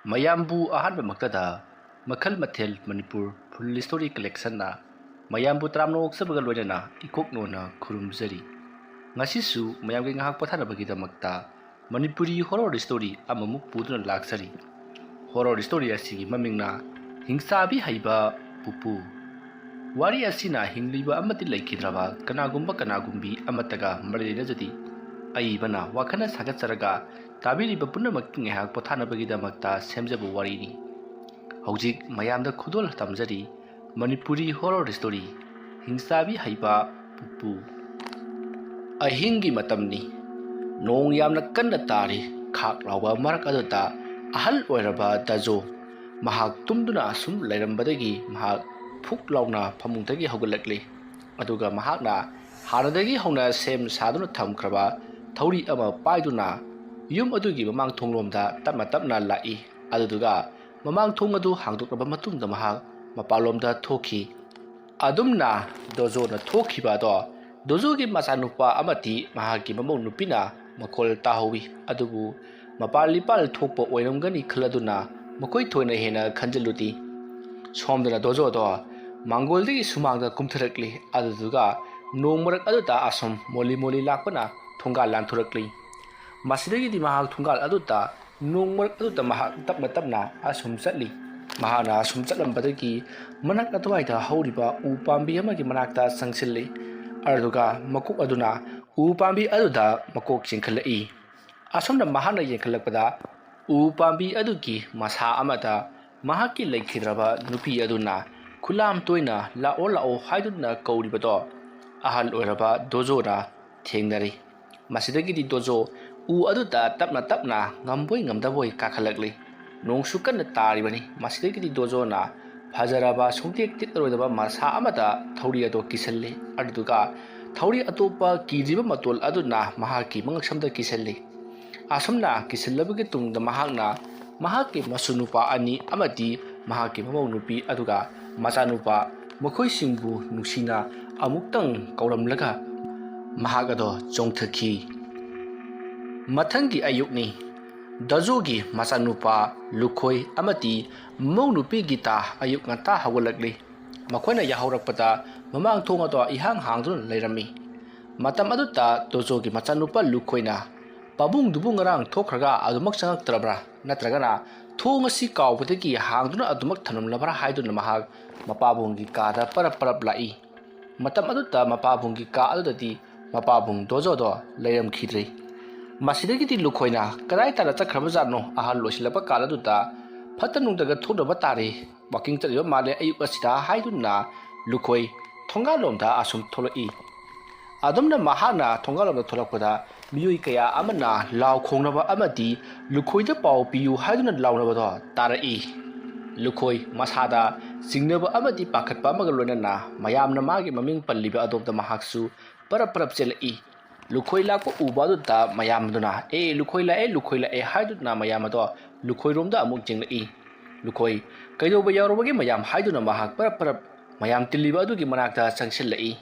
ꯃꯌꯥꯝꯕꯨ ꯑꯍꯥꯟꯕꯃꯛꯇꯗ ꯃꯈꯜ ꯃꯊꯦꯜ ꯃꯅꯤꯄꯨꯔ ꯐꯨꯜ ꯁ꯭ꯇꯣꯔꯤ ꯀꯂꯦꯛꯁꯟꯅ ꯃꯌꯥꯝꯕꯨ ꯇꯔꯥꯝꯅ ꯑꯣꯛꯆꯕꯒ ꯂꯣꯏꯅꯅ ꯏꯀꯣꯛꯅꯣꯅ ꯈꯨꯔꯨꯝꯖꯔꯤ꯫ ꯉꯁꯤꯁꯨ ꯃꯌꯥꯝꯒꯤ ꯉꯥꯏꯍꯥꯛ ꯄꯣꯊꯥꯅꯕꯒꯤꯗꯃꯛꯇ ꯃꯅꯤꯄꯨꯔꯤ ꯍꯣꯔꯔ ꯁ꯭ꯇꯣꯔꯤ ꯑꯃꯃꯨꯛ ꯄꯨꯗꯨꯅ ꯂꯥꯛꯆꯔꯤ꯫ ꯍꯣꯔꯔ ꯁ꯭ꯇꯣꯔꯤ ꯑꯁꯤꯒꯤ ꯃꯃꯤꯡꯅ ꯍꯤꯡꯆꯥꯕꯤ ꯍꯩꯕ ꯄꯨꯄꯨ꯫ ꯋꯥꯔꯤ ꯑꯁꯤꯅ ꯍꯤꯡꯂꯤꯕ ꯑꯃꯗꯤ ꯂꯩꯈꯤꯗ꯭ꯔꯕ ꯀꯅꯥꯒꯨꯝꯕꯤ ꯑꯃꯠꯇꯒ ꯃꯔꯤ ꯂꯩꯅꯖꯗꯦ꯫ ꯑꯏꯕꯅ ꯋꯥꯈꯜꯅ ꯁꯥꯒꯠꯆꯔꯒ ꯇꯥꯕꯤꯔꯤꯕ ꯄꯨꯝꯅꯃꯛꯀꯤ ꯉꯥꯏꯍꯥꯛ ꯄꯣꯊꯥꯅꯕꯒꯤꯗꯃꯛꯇ ꯁꯦꯝꯖꯕ ꯋꯥꯔꯤꯅꯤ꯫ ꯍꯧꯖꯤꯛ ꯃꯌꯥꯝꯗ ꯈꯨꯗꯣꯜ ꯇꯝꯖꯔꯤ ꯃꯅꯤꯄꯨꯔꯤ ꯍꯣꯔꯔ ꯁ꯭ꯇꯣꯔꯤ ꯍꯤꯡꯆꯥꯕꯤ ꯍꯩꯕ ꯄꯨꯄꯨ꯫ ꯑꯍꯤꯡꯒꯤ ꯃꯇꯝꯅꯤ꯫ ꯅꯣꯡ ꯌꯥꯝꯅ ꯀꯟꯅ ꯇꯥꯔꯤ꯫ ꯈꯥꯛ ꯂꯥꯎꯕ ꯃꯔꯛ ꯑꯗꯨꯗ ꯑꯍꯜ ꯑꯣꯏꯔꯕ ꯗꯥꯖꯣ ꯃꯍꯥꯛ ꯇꯨꯝꯗꯨꯅ ꯑꯁꯨꯝ ꯂꯩꯔꯝꯕꯗꯒꯤ ꯃꯍꯥꯛ ꯐꯨꯛ ꯂꯥꯎꯅ ꯐꯃꯨꯡꯗꯒꯤ ꯍꯧꯒꯠꯂꯛꯂꯤ꯫ ꯑꯗꯨꯒ ꯃꯍꯥꯛꯅ ꯍꯥꯟꯅꯗꯒꯤ ꯍꯧꯅ ꯁꯦꯝ ꯁꯥꯗꯨꯅ ꯊꯝꯈ꯭ꯔꯕ ꯊꯧꯔꯤ ꯑꯃ ꯄꯥꯏꯗꯨꯅ ꯌꯨꯝ ꯑꯗꯨꯒꯤ ꯃꯃꯥꯡ ꯊꯣꯡꯂꯣꯝꯗ ꯇꯞꯅ ꯇꯞꯅ ꯂꯥꯛꯏ꯫ ꯑꯗꯨꯗꯨꯒ ꯃꯃꯥꯡ ꯊꯣꯡ ꯑꯗꯨ ꯍꯥꯡꯗꯣꯛꯂꯕ ꯃꯇꯨꯡꯗ ꯃꯍꯥꯛ ꯃꯄꯥꯟꯂꯣꯝꯗ ꯊꯣꯛꯈꯤ꯫ ꯑꯗꯨꯝꯅ ꯗꯣꯖꯣꯅ ꯊꯣꯛꯈꯤꯕ ꯑꯗꯣ ꯗꯣꯖꯣꯒꯤ ꯃꯆꯥꯅꯨꯄꯥ ꯑꯃꯗꯤ ꯃꯍꯥꯛꯀꯤ ꯃꯃꯧ ꯅꯨꯄꯤꯅ ꯃꯈꯣꯜ ꯇꯥꯍꯧꯏ꯫ ꯑꯗꯨꯕꯨ ꯃꯄꯥꯜ ꯂꯤꯄꯥꯜ ꯊꯣꯛꯄ ꯑꯣꯏꯔꯝꯒꯅꯤ ꯈꯜꯂꯗꯨꯅ ꯃꯈꯣꯏ ꯊꯣꯏꯅ ꯍꯦꯟꯅ ꯈꯟꯖꯤꯜꯂꯨꯗꯦ꯫ ꯁꯣꯝꯗꯅ ꯗꯣꯖꯣꯗꯣ ꯃꯥꯡꯒꯣꯜꯗꯒꯤ ꯁꯨꯃꯥꯡꯗ ꯀꯨꯝꯊꯔꯛꯂꯤ꯫ ꯑꯗꯨꯗꯨꯒ ꯅꯣꯡ ꯃꯔꯛ ꯑꯗꯨꯗ ꯑꯁꯨꯝ ꯃꯣꯂꯤ ꯂꯥꯛꯄꯅ ꯊꯣꯡꯒꯥꯜ ꯂꯥꯟꯊꯣꯔꯛꯂꯤ꯫ ꯃꯁꯤꯗꯒꯤꯗꯤ ꯃꯍꯥꯛ ꯊꯣꯡꯒꯥꯜ ꯑꯗꯨꯗ ꯅꯣꯡ ꯃꯔꯛ ꯑꯗꯨꯗ ꯃꯍꯥꯛ ꯇꯞꯅ ꯇꯞꯅ ꯑꯁꯨꯝ ꯆꯠꯂꯤ꯫ ꯃꯍꯥꯛꯅ ꯑꯁꯨꯝ ꯆꯠꯂꯝꯕꯗꯒꯤ ꯃꯅꯥꯛ ꯑꯗꯨꯋꯥꯏꯗ ꯍꯧꯔꯤꯕ ꯎ ꯄꯥꯝꯕꯤ ꯑꯃꯒꯤ ꯃꯅꯥꯛꯇ ꯆꯪꯁꯤꯜꯂꯤ꯫ ꯑꯗꯨꯒ ꯃꯀꯣꯛ ꯑꯗꯨꯅ ꯎ ꯄꯥꯝꯕꯤ ꯑꯗꯨꯗ ꯃꯀꯣꯛ ꯆꯤꯡꯈꯠꯂꯛꯏ꯫ ꯑꯁꯨꯝꯅ ꯃꯍꯥꯛꯅ ꯌꯦꯡꯈꯠꯂꯛꯄꯗ ꯎ ꯄꯥꯝꯕꯤ ꯑꯗꯨꯒꯤ ꯃꯁꯥ ꯑꯃꯗ ꯃꯍꯥꯛꯀꯤ ꯂꯩꯈꯤꯗ꯭ꯔꯕ ꯅꯨꯄꯤ ꯑꯗꯨꯅ ꯈꯨꯂꯥꯝ ꯇꯣꯏꯅ ꯂꯥꯛꯑꯣ ꯂꯥꯛꯑꯣ ꯍꯥꯏꯗꯨꯅ ꯀꯧꯔꯤꯕꯗꯣ ꯑꯍꯜ ꯑꯣꯏꯔꯕ ꯗꯣꯖꯣꯅ ꯊꯦꯡꯅꯔꯤ꯫ ꯃꯁꯤꯗꯒꯤꯗꯤ ꯗꯣꯖꯣ ꯎ ꯑꯗꯨꯗ ꯇꯞꯅ ꯇꯞꯅ ꯉꯝꯕꯣꯏ ꯉꯝꯗꯕꯣꯏ ꯀꯥꯈꯠꯂꯛꯂꯤ꯫ ꯅꯣꯡꯁꯨ ꯀꯟꯅ ꯇꯥꯔꯤꯕꯅꯤ꯫ ꯃꯁꯤꯗꯒꯤꯗꯤ ꯗꯣꯖꯣꯅ ꯐꯖꯔꯕ ꯁꯨꯡꯇꯦꯛ ꯇꯦꯛꯂꯔꯣꯏꯗꯕ ꯃꯁꯥ ꯑꯃꯗ ꯊꯧꯔꯤ ꯑꯗꯨ ꯀꯤꯁꯜꯂꯤ꯫ ꯑꯗꯨꯗꯨꯒ ꯊꯧꯔꯤ ꯑꯇꯣꯞꯄ ꯀꯤꯗ꯭ꯔꯤꯕ ꯃꯇꯣꯜ ꯑꯗꯨꯅ ꯃꯍꯥꯛꯀꯤ ꯃꯉꯛꯁꯝꯗ ꯀꯤꯁꯜꯂꯤ꯫ ꯑꯁꯨꯝꯅ ꯀꯤꯁꯜꯂꯕꯒꯤ ꯇꯨꯡꯗ ꯃꯍꯥꯛꯅ ꯃꯍꯥꯛꯀꯤ ꯃꯁꯨꯅꯨꯄꯥ ꯑꯅꯤ ꯑꯃꯗꯤ ꯃꯍꯥꯛꯀꯤ ꯃꯃꯧ ꯅꯨꯄꯤ ꯑꯗꯨꯒ ꯃꯆꯥꯅꯨꯄꯥ ꯃꯈꯣꯏꯁꯤꯡꯕꯨ ꯅꯨꯡꯁꯤꯅ ꯑꯃꯨꯛꯇꯪ ꯀꯧꯔꯝꯂꯒ ꯃꯍꯥꯛ ꯑꯗꯣ ꯆꯣꯡꯊꯈꯤ꯫ ꯃꯊꯪꯒꯤ ꯑꯌꯨꯛꯅꯤ꯫ ꯗꯥꯖꯣꯒꯤ ꯃꯆꯥꯅꯨꯄꯥ ꯂꯨꯈꯣꯏ ꯑꯃꯗꯤ ꯃꯃꯧ ꯅꯨꯄꯤ ꯒꯤꯇꯥ ꯑꯌꯨꯛ ꯉꯟꯇꯥ ꯍꯧꯒꯠꯂꯛꯂꯤ꯫ ꯃꯈꯣꯏꯅ ꯌꯥꯍꯧꯔꯛꯄꯗ ꯃꯃꯥꯡ ꯊꯣꯡ ꯑꯗꯣ ꯏꯍꯥꯡ ꯍꯥꯡꯗꯨꯅ ꯂꯩꯔꯝꯃꯤ꯫ ꯃꯇꯝ ꯑꯗꯨꯗ ꯗꯣꯖꯣꯒꯤ ꯃꯆꯥꯅꯨꯄꯥ ꯂꯨꯈꯣꯏꯅ ꯄꯥꯕꯨꯡꯗꯨꯕꯨ ꯉꯔꯥꯡ ꯊꯣꯛꯈ꯭ꯔꯒ ꯑꯗꯨꯃꯛ ꯆꯪꯉꯛꯇ꯭ꯔꯕ꯭ꯔꯥ ꯅꯠꯇ꯭ꯔꯒꯅ ꯊꯣꯡ ꯑꯁꯤ ꯀꯥꯎꯕꯗꯒꯤ ꯍꯥꯡꯗꯨꯅ ꯑꯗꯨꯃꯛ ꯊꯅꯝꯂꯕ꯭ꯔꯥ ꯍꯥꯏꯗꯨꯅ ꯃꯍꯥꯛ ꯃꯄꯥꯕꯨꯡꯒꯤ ꯀꯥꯗ ꯄꯔꯞ ꯂꯥꯛꯏ꯫ ꯃꯇꯝ ꯑꯗꯨꯗ ꯃꯄꯥꯕꯨꯡꯒꯤ ꯀꯥ ꯑꯗꯨꯗꯗꯤ ꯃꯄꯥꯕꯨꯡ ꯗꯣꯖꯣꯗꯣ ꯂꯩꯔꯝꯈꯤꯗ꯭ꯔꯦ꯫ ꯃꯁꯤꯗꯒꯤꯗꯤ ꯂꯨꯈꯣꯏꯅ ꯀꯗꯥꯏ ꯇꯥꯅ ꯆꯠꯈ꯭ꯔꯕꯖꯥꯠꯅꯣ ꯑꯍꯜ ꯑꯣꯏꯁꯤꯜꯂꯛꯄ ꯀꯥꯟ ꯑꯗꯨꯗ ꯐꯠꯇ ꯅꯨꯡꯗꯒ ꯊꯣꯛꯅꯕ ꯇꯥꯔꯦ ꯋꯥꯀꯤꯡ ꯆꯠꯂꯤꯕ ꯃꯥꯜꯂꯦ ꯑꯌꯨꯛ ꯑꯁꯤꯗ ꯍꯥꯏꯗꯨꯅ ꯂꯨꯈꯣꯏ ꯊꯣꯡꯒꯥꯜꯂꯣꯝꯗ ꯑꯁꯨꯝ ꯊꯣꯛꯂꯛꯏ꯫ ꯑꯗꯨꯝꯅ ꯃꯍꯥꯛꯅ ꯊꯣꯡꯒꯥꯜꯂꯣꯝꯗ ꯊꯣꯛꯂꯛꯄꯗ ꯃꯤꯑꯣꯏ ꯀꯌా ꯑꯃꯅ ꯂꯥꯎ ꯈꯣꯡꯅꯕ ꯑꯃꯗꯤ ꯂꯨꯈꯣꯏꯗ ꯄꯥꯎ ꯄꯤꯌꯨ ꯍꯥꯏꯗꯨꯅ ꯂꯥꯎꯅꯕꯗꯣ ꯇꯥꯔꯛꯏ꯫ ꯂꯨꯈꯣꯏ ꯃꯁꯥꯗ ꯆꯤꯡꯅꯕ ꯑꯃꯗꯤ ꯄꯥꯈꯠꯄ ꯑꯃꯒ ꯂꯣꯏꯅꯅ ꯃꯌꯥꯝꯅ ꯃꯥꯒꯤ ꯃꯃꯤꯡ ꯄꯜꯂꯤꯕ ꯑꯗꯣꯝꯗ ꯃꯍꯥꯛꯁꯨ ꯄꯔꯞ ꯆꯦꯜꯂꯛꯏ꯫ ꯂꯨꯈꯣꯏ ꯂꯥꯛꯄ ꯎꯕ ꯑꯗꯨꯗ ꯃꯌꯥꯝꯗꯨꯅ ꯂꯨꯈꯣꯏ ꯂꯥꯛꯑꯦ ꯍꯥꯏꯗꯨꯅ ꯃꯌꯥꯝ ꯑꯗꯣ ꯂꯨꯈꯣꯏꯔꯣꯝꯗ ꯑꯃꯨꯛ ꯌꯦꯡꯂꯛꯏ꯫ ꯂꯨꯈꯣꯏ ꯀꯩꯗꯧꯕ ꯌꯥꯎꯔꯕꯒꯦ ꯃꯌꯥꯝ ꯍꯥꯏꯗꯨꯅ ꯃꯍꯥꯛ ꯄꯔꯞ ꯃꯌꯥꯝ ꯇꯤꯜꯂꯤꯕ ꯑꯗꯨꯒꯤ ꯃꯅꯥꯛꯇ ꯆꯪꯁꯤꯜꯂꯛꯏ꯫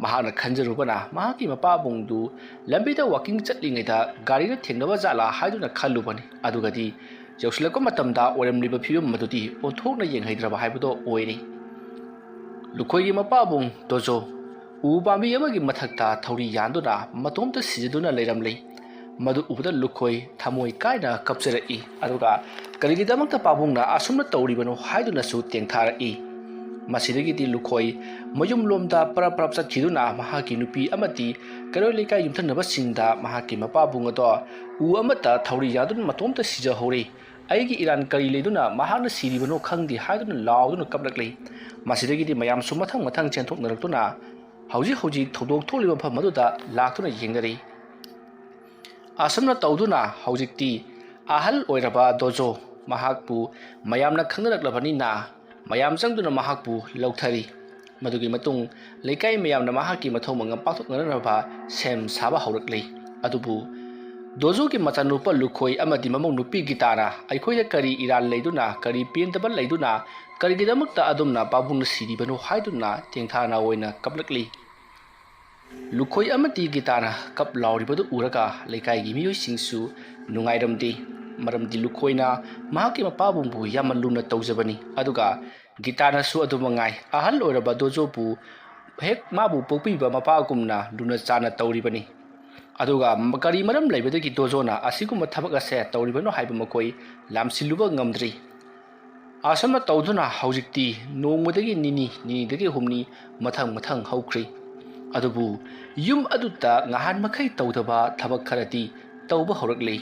ꯃꯍꯥꯛꯅ ꯈꯟꯖꯔꯨꯕꯅ ꯃꯍꯥꯛꯀꯤ ꯃꯄꯥꯕꯨꯡꯗꯨ ꯂꯝꯕꯤꯗ ꯋꯥꯀꯤꯡ ꯆꯠꯂꯤꯉꯩꯗ ꯒꯥꯔꯤꯅ ꯊꯦꯡꯅꯕ ꯖꯥꯠꯂꯥ ꯍꯥꯏꯗꯨꯅ ꯈꯜꯂꯨꯕꯅꯤ꯫ ꯑꯗꯨꯒꯗꯤ ꯌꯧꯁꯤꯜꯂꯛꯄ ꯃꯇꯝꯗ ꯑꯣꯏꯔꯝꯂꯤꯕ ꯐꯤꯕꯝ ꯑꯗꯨꯗꯤ ꯑꯣꯟꯊꯣꯛꯅ ꯌꯦꯡꯍꯩꯗ꯭ꯔꯕ ꯍꯥꯏꯕꯗꯣ ꯑꯣꯏꯔꯦ꯫ ꯂꯨꯈꯣꯏꯒꯤ ꯃꯄꯥꯕꯨꯡ ꯗꯣꯖꯣ ꯎ ꯄꯥꯝꯕꯤ ꯑꯃꯒꯤ ꯃꯊꯛꯇ ꯊꯧꯔꯤ ꯌꯥꯟꯗꯨꯅ ꯃꯇꯣꯝꯇ ꯁꯤꯖꯗꯨꯅ ꯂꯩꯔꯝꯂꯤ꯫ ꯃꯗꯨ ꯎꯕꯗ ꯂꯨꯈꯣꯏ ꯊꯃꯣꯏ ꯀꯥꯏꯅ ꯀꯞꯆꯔꯛꯏ꯫ ꯑꯗꯨꯒ ꯀꯔꯤꯒꯤꯗꯃꯛꯇ ꯄꯥꯕꯨꯡꯅ ꯑꯁꯨꯝꯅ ꯇꯧꯔꯤꯕꯅꯣ ꯍꯥꯏꯗꯨꯅꯁꯨ ꯇꯦꯡꯊꯥꯔꯛꯏ꯫ ꯃꯁꯤꯗꯒꯤꯗꯤ ꯂꯨꯈꯣꯏ ꯃꯌꯨꯝꯂꯣꯝꯗ ꯄꯔꯞ ꯆꯠꯈꯤꯗꯨꯅ ꯃꯍꯥꯛꯀꯤ ꯅꯨꯄꯤ ꯑꯃꯗꯤ ꯀꯩꯔꯣꯏ ꯂꯩꯀꯥꯏ ꯌꯨꯝꯊꯪꯅꯕꯁꯤꯡꯗ ꯃꯍꯥꯛꯀꯤ ꯃꯄꯥꯕꯨꯡ ꯑꯗꯣ ꯎ ꯑꯃꯗ ꯊꯧꯔꯤ ꯌꯥꯟꯗꯨꯅ ꯃꯇꯣꯝꯇ ꯁꯤꯖꯍꯧꯔꯦ, ꯑꯩꯒꯤ ꯏꯔꯥꯟ ꯀꯔꯤ ꯂꯩꯗꯨꯅ ꯃꯍꯥꯛꯅ ꯁꯤꯔꯤꯕꯅꯣ ꯈꯪꯗꯦ ꯍꯥꯏꯗꯨꯅ ꯂꯥꯎꯗꯨꯅ ꯀꯞꯂꯛꯂꯤ꯫ ꯃꯁꯤꯗꯒꯤꯗꯤ ꯃꯌꯥꯝꯁꯨ ꯃꯊꯪ ꯆꯦꯟꯊꯣꯛꯅꯔꯛꯇꯨꯅ ꯍꯧꯖꯤꯛ ꯊꯧꯗꯣꯛ ꯊꯣꯛꯂꯤꯕ ꯃꯐꯝ ꯑꯗꯨꯗ ꯂꯥꯛꯇꯨꯅ ꯌꯦꯡꯅꯔꯤ꯫ ꯑꯁꯨꯝꯅ ꯇꯧꯗꯨꯅ ꯍꯧꯖꯤꯛꯇꯤ ꯑꯍꯜ ꯑꯣꯏꯔꯕ ꯗꯣꯖꯣ ꯃꯍꯥꯛꯄꯨ ꯃꯌꯥꯝꯅ ꯈꯪꯅꯔꯛꯂꯕꯅꯤꯅ ꯃꯌꯥꯝ ꯆꯪꯗꯨꯅ ꯃꯍꯥꯛꯄꯨ ꯂꯧꯊꯔꯤ꯫ ꯃꯗꯨꯒꯤ ꯃꯇꯨꯡ ꯂꯩꯀꯥꯏ ꯃꯌꯥꯝꯅ ꯃꯍꯥꯛꯀꯤ ꯃꯊꯧ ꯃꯉꯝ ꯄꯥꯡꯊꯣꯛꯅꯅꯕ ꯁꯦꯝ ꯁꯥꯕ ꯍꯧꯔꯛꯂꯤ꯫ ꯑꯗꯨꯕꯨ ꯗꯣꯖꯣꯒꯤ ꯃꯆꯥꯅꯨꯄꯥ ꯂꯨꯈꯣꯏ ꯑꯃꯗꯤ ꯃꯃꯧ ꯅꯨꯄꯤ ꯒꯤꯇꯥꯅ ꯑꯩꯈꯣꯏꯗ ꯀꯔꯤ ꯏꯔꯥꯜ ꯂꯩꯗꯨꯅ ꯀꯔꯤ ꯄꯦꯟꯗꯕ ꯂꯩꯗꯨꯅ ꯀꯔꯤꯒꯤꯗꯃꯛꯇ ꯑꯗꯨꯝꯅ ꯄꯥꯕꯨꯡꯅ ꯁꯤꯔꯤꯕꯅꯣ ꯍꯥꯏꯗꯨꯅ ꯇꯦꯡꯊꯥꯅ ꯑꯣꯏꯅ ꯀꯞꯂꯛꯂꯤ꯫ ꯂꯨꯈꯣꯏ ꯑꯃꯗꯤ ꯒꯤꯇꯥꯅ ꯀꯞ ꯂꯥꯎꯔꯤꯕꯗꯨ ꯎꯔꯒ ꯂꯩꯀꯥꯏꯒꯤ ꯃꯤꯑꯣꯏꯁꯤꯡꯁꯨ ꯅꯨꯡꯉꯥꯏꯔꯝꯗꯦ꯫ ꯃꯔꯝꯗꯤ ꯂꯨꯈꯣꯏꯅ ꯃꯍꯥꯛꯀꯤ ꯃꯄꯥꯕꯨꯡꯕꯨ ꯌꯥꯝꯅ ꯂꯨꯅ ꯇꯧꯖꯕꯅꯤ ꯑꯗꯨꯒ ꯒꯤꯇꯥꯅꯁꯨ ꯑꯗꯨꯃꯉꯥꯏ ꯑꯍꯜ ꯑꯣꯏꯔꯕ ꯗꯣꯖꯣꯕꯨ ꯍꯦꯛ ꯃꯥꯕꯨ ꯄꯣꯛꯄꯤꯕ ꯃꯄꯥꯒꯨꯝꯅ ꯂꯨꯅ ꯆꯥꯟꯅ ꯇꯧꯔꯤꯕꯅꯤ ꯑꯗꯨꯒ ꯀꯔꯤ ꯃꯔꯝ ꯂꯩꯕꯗꯒꯤ ꯗꯣꯖꯣꯅ ꯑꯁꯤꯒꯨꯝꯕ ꯊꯕꯛ ꯑꯁꯦ ꯇꯧꯔꯤꯕꯅꯣ ꯍꯥꯏꯕ ꯃꯈꯣꯏ ꯂꯥꯝꯁꯤꯜꯂꯨꯕ ꯉꯝꯗ꯭ꯔꯤ ꯑꯁꯨꯝꯅ ꯇꯧꯗꯨꯅ ꯍꯧꯖꯤꯛꯇꯤ ꯅꯣꯡꯃꯗꯒꯤ ꯅꯤꯅꯤꯗꯒꯤ ꯍꯨꯝꯅꯤ ꯃꯊꯪ ꯍꯧꯈ꯭ꯔꯤ ꯑꯗꯨꯕꯨ ꯌꯨꯝ ꯑꯗꯨꯗ ꯉꯍꯥꯟ ꯃꯈꯩ ꯇꯧꯗꯕ ꯊꯕꯛ ꯈꯔꯗꯤ ꯇꯧꯕ ꯍꯧꯔꯛꯂꯤ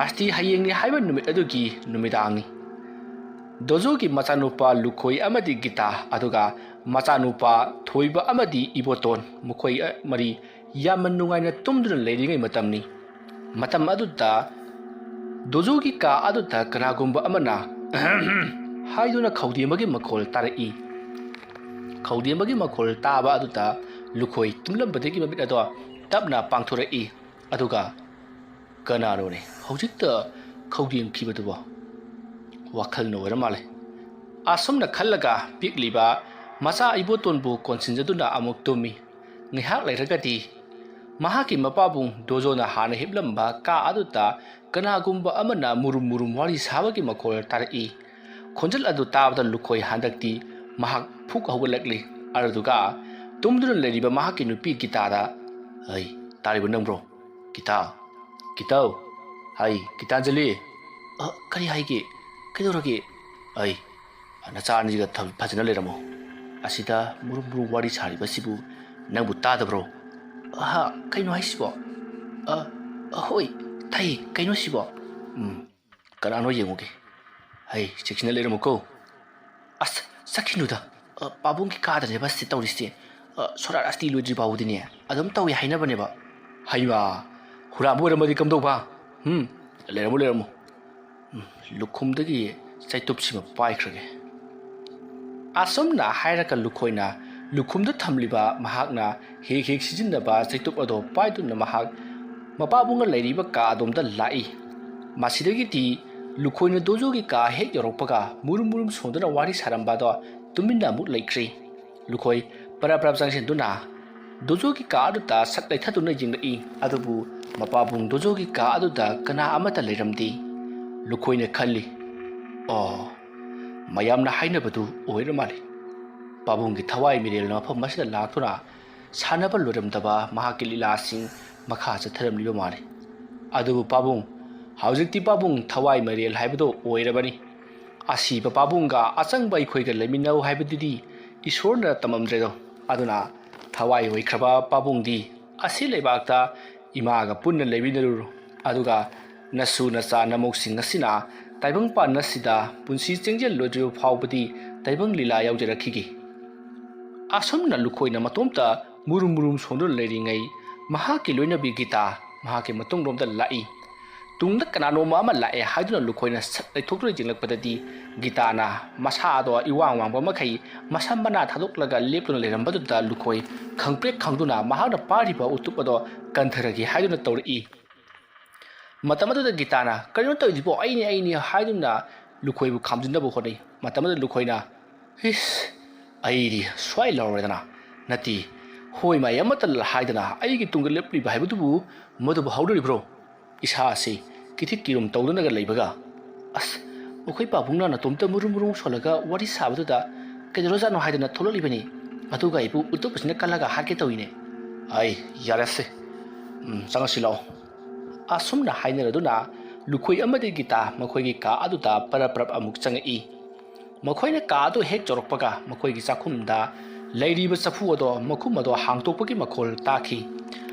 ꯑꯁꯇꯤ ꯍꯌꯦꯡꯅꯤ ꯍꯥꯏꯕ ꯅꯨꯃꯤꯠ ꯑꯗꯨꯒꯤ ꯅꯨꯃꯤꯗꯥꯡꯅꯤ ꯗꯣꯖꯣꯒꯤ ꯃꯆꯥꯅꯨꯄꯥ ꯂꯨꯈꯣꯏ ꯑꯃꯗꯤ ꯒꯤꯇꯥ ꯑꯗꯨꯒ ꯃꯆꯥꯅꯨꯄꯥ ꯊꯣꯏꯕ ꯑꯃꯗꯤ ꯏꯕꯣꯇꯣꯟ ꯃꯈꯣꯏ ꯃꯔꯤ ꯌꯥꯝꯅ ꯅꯨꯡꯉꯥꯏꯅ ꯇꯨꯝꯗꯨꯅ ꯂꯩꯔꯤꯉꯩ ꯃꯇꯝꯅꯤ ꯃꯇꯝ ꯑꯗꯨꯗ ꯗꯣꯖꯣꯒꯤ ꯀꯥ ꯑꯗꯨꯗ ꯀꯅꯥꯒꯨꯝꯕ ꯑꯃꯅ ꯍꯥꯏꯗꯨꯅ ꯈꯧꯗꯦꯝꯕꯒꯤ ꯃꯈꯣꯜ ꯇꯥꯔꯛꯏ ꯈꯧꯗꯦꯝꯕꯒꯤ ꯃꯈꯣꯜ ꯇꯥꯕ ꯑꯗꯨꯗ ꯂꯨꯈꯣꯏ ꯇꯨꯝꯂꯝꯕꯗꯒꯤ ꯃꯃꯤꯠ ꯑꯗꯣ ꯇꯞꯅ ꯄꯥꯡꯊꯣꯔꯛꯏ ꯑꯗꯨꯒ ꯀꯅꯥꯅꯣꯅꯦ ꯍꯧꯖꯤꯛꯇ ꯈꯧꯗꯦꯝꯈꯤꯕꯗꯨꯕꯣ ꯋꯥꯈꯜꯅ ꯑꯣꯏꯔ ꯃꯥꯜꯂꯦ ꯑꯁꯨꯝꯅ ꯈꯜꯂꯒ ꯄꯤꯛꯂꯤꯕ ꯃꯆꯥ ꯏꯕꯣꯇꯣꯟꯕꯨ ꯀꯣꯟꯁꯤꯟꯖꯗꯨꯅ ꯑꯃꯨꯛ ꯇꯨꯝꯃꯤ ꯉꯥꯏꯍꯥꯛ ꯂꯩꯔꯒꯗꯤ ꯃꯍꯥꯛꯀꯤ ꯃꯄꯥꯕꯨꯡ ꯗꯣꯖꯣꯅ ꯍꯥꯟꯅ ꯍꯤꯞꯂꯝꯕ ꯀꯥ ꯑꯗꯨꯗ ꯀꯅꯥꯒꯨꯝꯕ ꯑꯃꯅ ꯃꯨꯔꯨꯝ ꯋꯥꯔꯤ ꯁꯥꯕꯒꯤ ꯃꯈꯣꯜ ꯇꯥꯔꯛꯏ ꯈꯣꯟꯖꯦꯜ ꯑꯗꯨ ꯇꯥꯕꯗ ꯂꯨꯈꯣꯏ ꯍꯟꯗꯛꯇꯤ ꯃꯍꯥꯛ ꯐꯨꯛ ꯍꯧꯒꯠꯂꯛꯂꯤ ꯑꯗꯨꯒ ꯇꯨꯝꯗꯨꯅ ꯂꯩꯔꯤꯕ ꯃꯍꯥꯛꯀꯤ ꯅꯨꯄꯤ ꯒꯤꯇꯥꯗ ꯍꯩ ꯇꯥꯔꯤꯕ ꯅꯪꯕ꯭ꯔꯣ ꯒꯤꯇꯥꯎ ꯍꯩ ꯒꯤꯇꯥꯟꯖꯂꯤ ꯀꯔꯤ ꯍꯥꯏꯒꯦ ꯀꯩꯗꯧꯔꯒꯦ ꯑꯩ ꯅꯆꯥ ꯑꯅꯤꯒ ꯐꯖꯅ ꯂꯩꯔꯝꯃꯣ ꯑꯁꯤꯗ ꯃꯨꯔꯨꯝ ꯋꯥꯔꯤ ꯁꯥꯔꯤꯕꯁꯤꯕꯨ ꯅꯪꯕꯨ ꯇꯥꯗꯕ꯭ꯔꯣ ꯀꯩꯅꯣ ꯍꯥꯏꯁꯤꯕꯣ ꯍꯣꯏ ꯇꯥꯏꯌꯦ ꯀꯩꯅꯣ ꯁꯤꯕꯣ ꯀꯅꯥꯅꯣ ꯌꯦꯡꯉꯨꯒꯦ ꯍꯩ ꯆꯦꯛꯁꯤꯟꯅ ꯂꯩꯔꯝꯃꯨꯀꯣ ꯑꯁ ꯆꯠꯈꯤꯅꯨꯗ ꯄꯥꯕꯨꯡꯒꯤ ꯀꯥꯗꯅꯦꯕ ꯁꯤ ꯇꯧꯔꯤꯁꯦ ꯁꯣꯔꯥꯠ ꯑꯁꯇꯤ ꯂꯣꯏꯗ꯭ꯔꯤ ꯐꯥꯎꯕꯗꯤꯅꯦ ꯑꯗꯨꯝ ꯇꯧꯏ ꯍꯥꯏꯅꯕꯅꯦꯕ ꯍꯩꯃꯥ ꯍꯨꯔꯥꯟꯕ ꯑꯣꯏꯔꯝꯃꯗꯤ ꯀꯝꯗꯧꯕ ꯂꯩꯔꯝꯃꯨ ꯂꯨꯈꯨꯝꯗꯒꯤ ꯆꯩꯇꯨꯞꯁꯤꯃ ꯄꯥꯏꯈ꯭ꯔꯒꯦ ꯑꯁꯨꯝꯅ ꯍꯥꯏꯔꯒ ꯂꯨꯈꯣꯏꯅ ꯂꯨꯈꯨꯝꯗ ꯊꯝꯂꯤꯕ ꯃꯍꯥꯛꯅ ꯍꯦꯛ ꯁꯤꯖꯤꯟꯅꯕ ꯆꯩꯇꯨꯞ ꯑꯗꯣ ꯄꯥꯏꯗꯨꯅ ꯃꯍꯥꯛ ꯃꯄꯥꯕꯨꯡꯒ ꯂꯩꯔꯤꯕ ꯀꯥ ꯑꯗꯣꯝꯗ ꯂꯥꯛꯏ ꯃꯁꯤꯗꯒꯤꯗꯤ ꯂꯨꯈꯣꯏꯅ ꯗꯣꯖꯣꯒꯤ ꯀꯥ ꯍꯦꯛ ꯌꯧꯔꯛꯄꯒ ꯃꯨꯔꯨꯝ ꯁꯣꯟꯗꯨꯅ ꯋꯥꯔꯤ ꯁꯥꯔꯝꯕꯗꯣ ꯇꯨꯃꯤꯟꯅ ꯑꯃꯨꯛ ꯂꯩꯈ꯭ꯔꯤ ꯂꯨꯈꯣꯏ ꯄꯔꯞ ꯆꯪꯁꯤꯟꯗꯨꯅ ꯗꯣꯖꯣꯒꯤ ꯀꯥ ꯑꯗꯨꯗ ꯁꯛ ꯂꯩꯊꯗꯨꯅ ꯌꯦꯡꯂꯛꯏ ꯑꯗꯨꯕꯨ ꯃꯄꯥꯕꯨꯡ ꯗꯣꯖꯣꯒꯤ ꯀꯥ ꯑꯗꯨꯗ ꯀꯅꯥ ꯑꯃꯠꯇ ꯂꯩꯔꯝꯗꯦ ꯂꯨꯈꯣꯏꯅ ꯈꯜꯂꯤ ꯃꯌꯥꯝꯅ ꯍꯥꯏꯅꯕꯗꯨ ꯑꯣꯏꯔ ꯃꯥꯜꯂꯤ ꯄꯥꯕꯨꯡꯒꯤ ꯊꯋꯥꯏ ꯃꯤꯔꯦꯜꯅ ꯃꯐꯝ ꯑꯁꯤꯗ ꯂꯥꯛꯇꯨꯅ ꯁꯥꯟꯅꯕ ꯂꯣꯏꯔꯝꯗꯕ ꯃꯍꯥꯛꯀꯤ ꯂꯤꯂꯥꯁꯤꯡ ꯃꯈꯥ ꯆꯠꯊꯔꯝꯂꯤꯕ ꯃꯥꯜꯂꯤ ꯑꯗꯨꯕꯨ ꯄꯥꯕꯨꯡ ꯍꯧꯖꯤꯛꯇꯤ ꯄꯥꯕꯨꯡ ꯊꯋꯥꯏ ꯃꯤꯔꯦꯜ ꯍꯥꯏꯕꯗꯣ ꯑꯣꯏꯔꯕꯅꯤ ꯑꯁꯤꯕ ꯄꯥꯕꯨꯡꯒ ꯑꯆꯪꯕ ꯑꯩꯈꯣꯏꯒ ꯂꯩꯃꯤꯟꯅꯧ ꯍꯥꯏꯕꯗꯨꯗꯤ ꯏꯁꯣꯔꯅ ꯇꯝꯃꯝꯗ꯭ꯔꯦꯗꯣ ꯑꯗꯨꯅ ꯊꯋꯥꯏ ꯑꯣꯏꯈ꯭ꯔꯕ ꯄꯥꯕꯨꯡꯗꯤ ꯑꯁꯤ ꯂꯩꯕꯥꯛꯇ ꯏꯃꯥꯒ ꯄꯨꯟꯅ ꯂꯩꯃꯤꯟꯅꯔꯨꯔꯣ ꯑꯗꯨꯒ ꯅꯁꯨ ꯅꯆꯥ ꯅꯃꯧꯁꯤꯡ ꯑꯁꯤꯅ ꯇꯥꯏꯕꯪꯄꯥꯟ ꯑꯁꯤꯗ ꯄꯨꯟꯁꯤ ꯆꯦꯡꯖꯦꯜ ꯂꯣꯏꯗ꯭ꯔꯤꯕ ꯐꯥꯎꯕꯗꯤ ꯇꯥꯏꯕꯪ ꯂꯤꯂꯥ ꯌꯥꯎꯖꯔꯛꯈꯤꯒꯦ ꯑꯁꯨꯝꯅ ꯂꯨꯈꯣꯏꯅ ꯃꯇꯣꯝꯇ ꯃꯨꯔꯨꯝ ꯁꯣꯟꯗꯨꯅ ꯂꯩꯔꯤꯉꯩ ꯃꯍꯥꯛꯀꯤ ꯂꯣꯏꯅꯕꯤ ꯒꯤꯇꯥ ꯃꯍꯥꯛꯀꯤ ꯃꯇꯨꯡꯂꯣꯝꯗ ꯂꯥꯛꯏ ꯇꯨꯡꯗ ꯀꯅꯥꯅꯣꯝꯃ ꯑꯃ ꯂꯥꯛꯑꯦ ꯍꯥꯏꯗꯨꯅ ꯂꯨꯈꯣꯏꯅ ꯁꯠ ꯂꯩꯊꯣꯛꯇꯨꯅ ꯌꯦꯡꯂꯛꯄꯗꯗꯤ ꯒꯤꯇꯥꯅ ꯃꯁꯥꯗꯣ ꯏꯋꯥꯡ ꯋꯥꯡꯕ ꯃꯈꯩ ꯃꯁꯝ ꯃꯅꯥ ꯊꯥꯗꯣꯛꯂꯒ ꯂꯦꯞꯇꯨꯅ ꯂꯩꯔꯝꯕꯗꯨꯗ ꯂꯨꯈꯣꯏ ꯈꯪꯄ꯭ꯔꯦꯛ ꯈꯪꯗꯨꯅ ꯃꯍꯥꯛꯅ ꯄꯥꯏꯔꯤꯕ ꯎꯇꯨꯞ ꯑꯗꯣ ꯀꯟꯊꯔꯒꯦ ꯍꯥꯏꯗꯨꯅ ꯇꯧꯔꯛꯏ ꯃꯇꯝ ꯑꯗꯨꯗ ꯒꯤꯇꯥꯅ ꯀꯔꯤꯅꯣ ꯇꯧꯔꯤꯁꯤꯕꯣ ꯑꯩꯅꯤ ꯍꯥꯏꯗꯨꯅ ꯂꯨꯈꯣꯏꯕꯨ ꯈꯥꯝꯖꯤꯟꯅꯕ ꯍꯣꯠꯅꯩ ꯃꯇꯝ ꯑꯗꯨꯗ ꯂꯨꯈꯣꯏꯅ ꯑꯩꯗꯤ ꯁ꯭ꯋꯥꯏ ꯂꯥꯎꯔꯦꯗꯅ ꯅꯠꯇꯦ ꯍꯣꯏ ꯃꯥꯏ ꯑꯃꯠꯇ ꯍꯥꯏꯗꯅ ꯑꯩꯒꯤ ꯇꯨꯡꯗ ꯂꯦꯞꯂꯤꯕ ꯍꯥꯏꯕꯗꯨꯕꯨ ꯃꯗꯨꯕꯨ ꯍꯧꯗꯣꯔꯤꯕ꯭ꯔꯣ ꯏꯁꯥꯁꯤ ꯀꯤꯊꯤꯛ ꯀꯤꯔꯨꯝ ꯇꯧꯗꯨꯅꯒ ꯂꯩꯕꯒ ꯑꯩꯈꯣꯏ ꯄꯥꯕꯨꯡꯅ ꯅꯇꯣꯝꯇ ꯃꯨꯔꯨꯝ ꯁꯣꯜꯂꯒ ꯋꯥꯔꯤ ꯁꯥꯕꯗꯨꯗ ꯀꯩꯗꯧꯔꯖꯥꯠꯅꯣ ꯍꯥꯏꯗꯅ ꯊꯣꯛꯂꯛꯂꯤꯕꯅꯤ ꯑꯗꯨꯒ ꯑꯩꯕꯨ ꯎꯇꯨꯞꯁꯤꯅ ꯀꯜꯂꯒ ꯍꯥꯠꯀꯦ ꯇꯧꯏꯅꯦ ꯌꯥꯔꯦꯁꯦ ꯆꯪꯉꯁꯤ ꯂꯥꯛꯑꯣ ꯑꯁꯨꯝꯅ ꯍꯥꯏꯅꯔꯗꯨꯅ ꯂꯨꯈꯣꯏ ꯑꯃꯗꯤ ꯒꯤꯇꯥ ꯃꯈꯣꯏꯒꯤ ꯀꯥ ꯑꯗꯨꯗ ꯄꯔꯞ ꯑꯃꯨꯛ ꯆꯪꯉꯛꯏ ꯃꯈꯣꯏꯅ ꯀꯥ ꯑꯗꯨ ꯍꯦꯛ ꯆꯧꯔꯛꯄꯒ ꯃꯈꯣꯏꯒꯤ ꯆꯥꯛꯈꯨꯝꯗ ꯂꯩꯔꯤꯕ ꯆꯐꯨ ꯑꯗꯣ ꯃꯈꯨꯝ ꯑꯗꯣ ꯍꯥꯡꯇꯣꯛꯄꯒꯤ ꯃꯈꯣꯜ ꯇꯥꯈꯤ